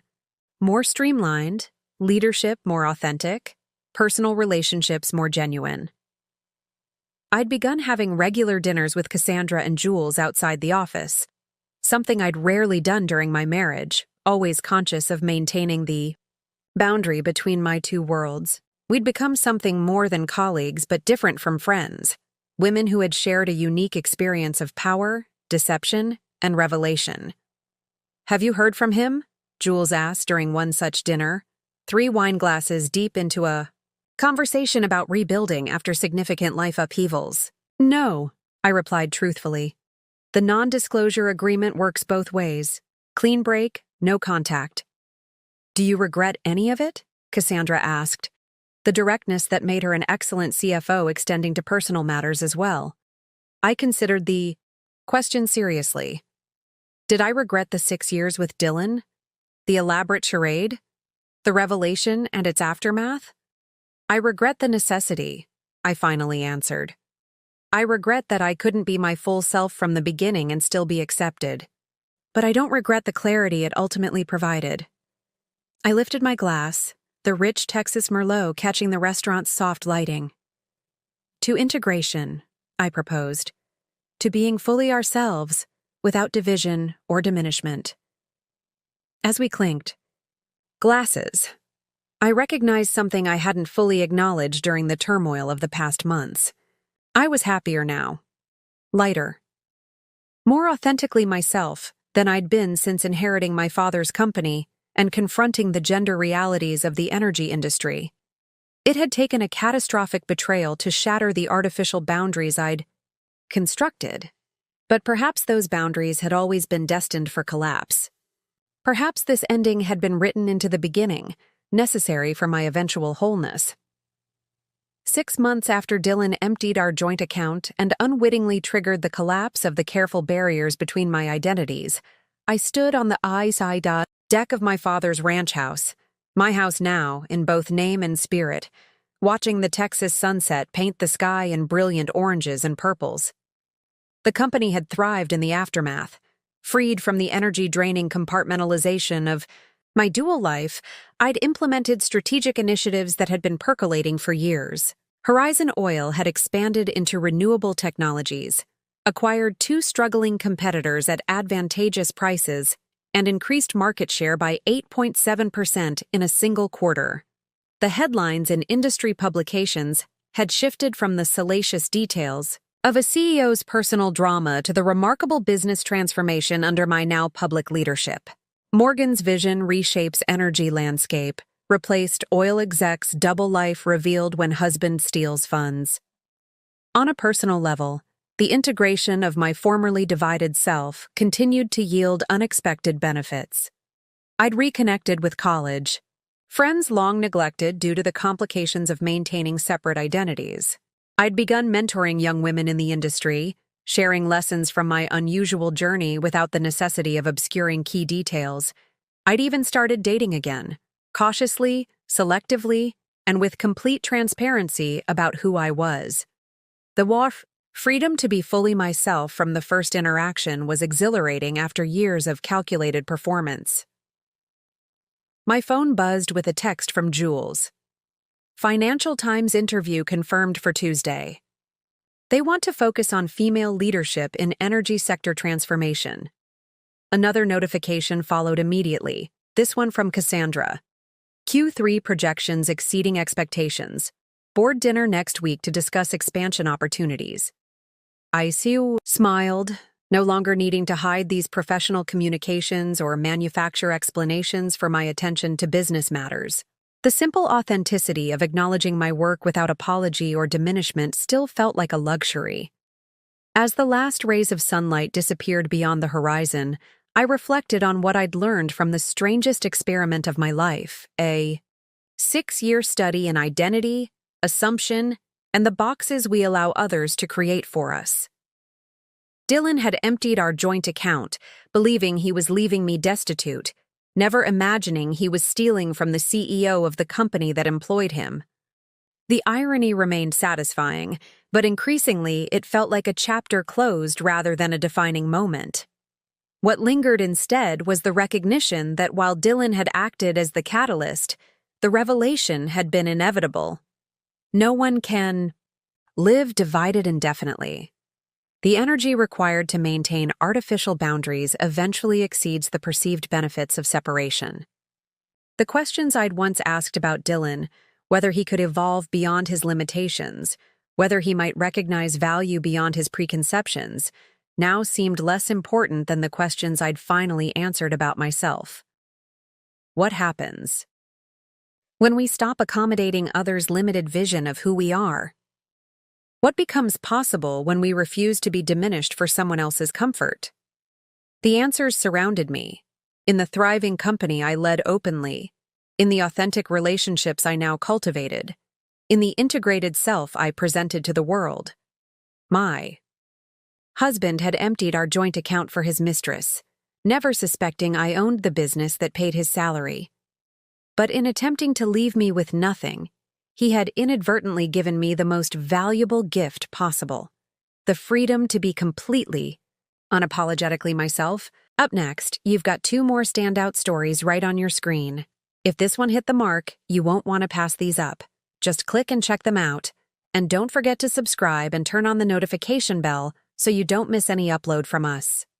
more streamlined, leadership more authentic, personal relationships more genuine. I'd begun having regular dinners with Cassandra and Jules outside the office, something I'd rarely done during my marriage, always conscious of maintaining the boundary between my two worlds. We'd become something more than colleagues but different from friends, women who had shared a unique experience of power, deception, and revelation. "Have you heard from him?" Jules asked during one such dinner, 3 wine glasses deep into a conversation about rebuilding after significant life upheavals. "No," I replied truthfully. "The non-disclosure agreement works both ways. Clean break, no contact." "Do you regret any of it?" Cassandra asked, the directness that made her an excellent CFO extending to personal matters as well. I considered the question seriously. Did I regret the 6 years with Dylan? The elaborate charade? The revelation and its aftermath? "I regret the necessity," I finally answered. "I regret that I couldn't be my full self from the beginning and still be accepted. But I don't regret the clarity it ultimately provided." I lifted my glass, the rich Texas Merlot catching the restaurant's soft lighting. "To integration," I proposed. "To being fully ourselves, without division or diminishment." As we clinked glasses, I recognized something I hadn't fully acknowledged during the turmoil of the past months. I was happier now. Lighter. More authentically myself than I'd been since inheriting my father's company and confronting the gender realities of the energy industry. It had taken a catastrophic betrayal to shatter the artificial boundaries I'd constructed. But perhaps those boundaries had always been destined for collapse. Perhaps this ending had been written into the beginning, necessary for my eventual wholeness. 6 months after Dylan emptied our joint account and unwittingly triggered the collapse of the careful barriers between my identities, I stood on the side deck of my father's ranch house, my house now in both name and spirit, watching the Texas sunset paint the sky in brilliant oranges and purples. The company had thrived in the aftermath, freed from the energy-draining compartmentalization of my dual life. I'd implemented strategic initiatives that had been percolating for years. Horizon Oil had expanded into renewable technologies, acquired 2 struggling competitors at advantageous prices, and increased market share by 8.7% in a single quarter. The headlines in industry publications had shifted from the salacious details of a CEO's personal drama to the remarkable business transformation under my now public leadership. Morgan's vision reshapes energy landscape, replaced oil execs' double life revealed when husband steals funds. On a personal level, the integration of my formerly divided self continued to yield unexpected benefits. I'd reconnected with college, friends long neglected due to the complications of maintaining separate identities. I'd begun mentoring young women in the industry, sharing lessons from my unusual journey without the necessity of obscuring key details. I'd even started dating again, cautiously, selectively, and with complete transparency about who I was. The freedom to be fully myself from the first interaction was exhilarating after years of calculated performance. My phone buzzed with a text from Jules. Financial Times interview confirmed for Tuesday. They want to focus on female leadership in energy sector transformation. Another notification followed immediately, this one from Cassandra. Q3 projections exceeding expectations. Board dinner next week to discuss expansion opportunities. I smiled, no longer needing to hide these professional communications or manufacture explanations for my attention to business matters. The simple authenticity of acknowledging my work without apology or diminishment still felt like a luxury. As the last rays of sunlight disappeared beyond the horizon, I reflected on what I'd learned from the strangest experiment of my life, a 6-year study in identity, assumption, and the boxes we allow others to create for us. Dylan had emptied our joint account, believing he was leaving me destitute, never imagining he was stealing from the CEO of the company that employed him. The irony remained satisfying, but increasingly it felt like a chapter closed rather than a defining moment. What lingered instead was the recognition that while Dylan had acted as the catalyst, the revelation had been inevitable. No one can live divided indefinitely. The energy required to maintain artificial boundaries eventually exceeds the perceived benefits of separation. The questions I'd once asked about Dylan, whether he could evolve beyond his limitations, whether he might recognize value beyond his preconceptions, now seemed less important than the questions I'd finally answered about myself. What happens when we stop accommodating others' limited vision of who we are? What becomes possible when we refuse to be diminished for someone else's comfort? The answers surrounded me, in the thriving company I led openly, in the authentic relationships I now cultivated, in the integrated self I presented to the world. My husband had emptied our joint account for his mistress, never suspecting I owned the business that paid his salary. But in attempting to leave me with nothing, he had inadvertently given me the most valuable gift possible, the freedom to be completely, unapologetically myself. Up next, you've got 2 more standout stories right on your screen. If this one hit the mark, you won't want to pass these up. Just click and check them out. And don't forget to subscribe and turn on the notification bell so you don't miss any upload from us.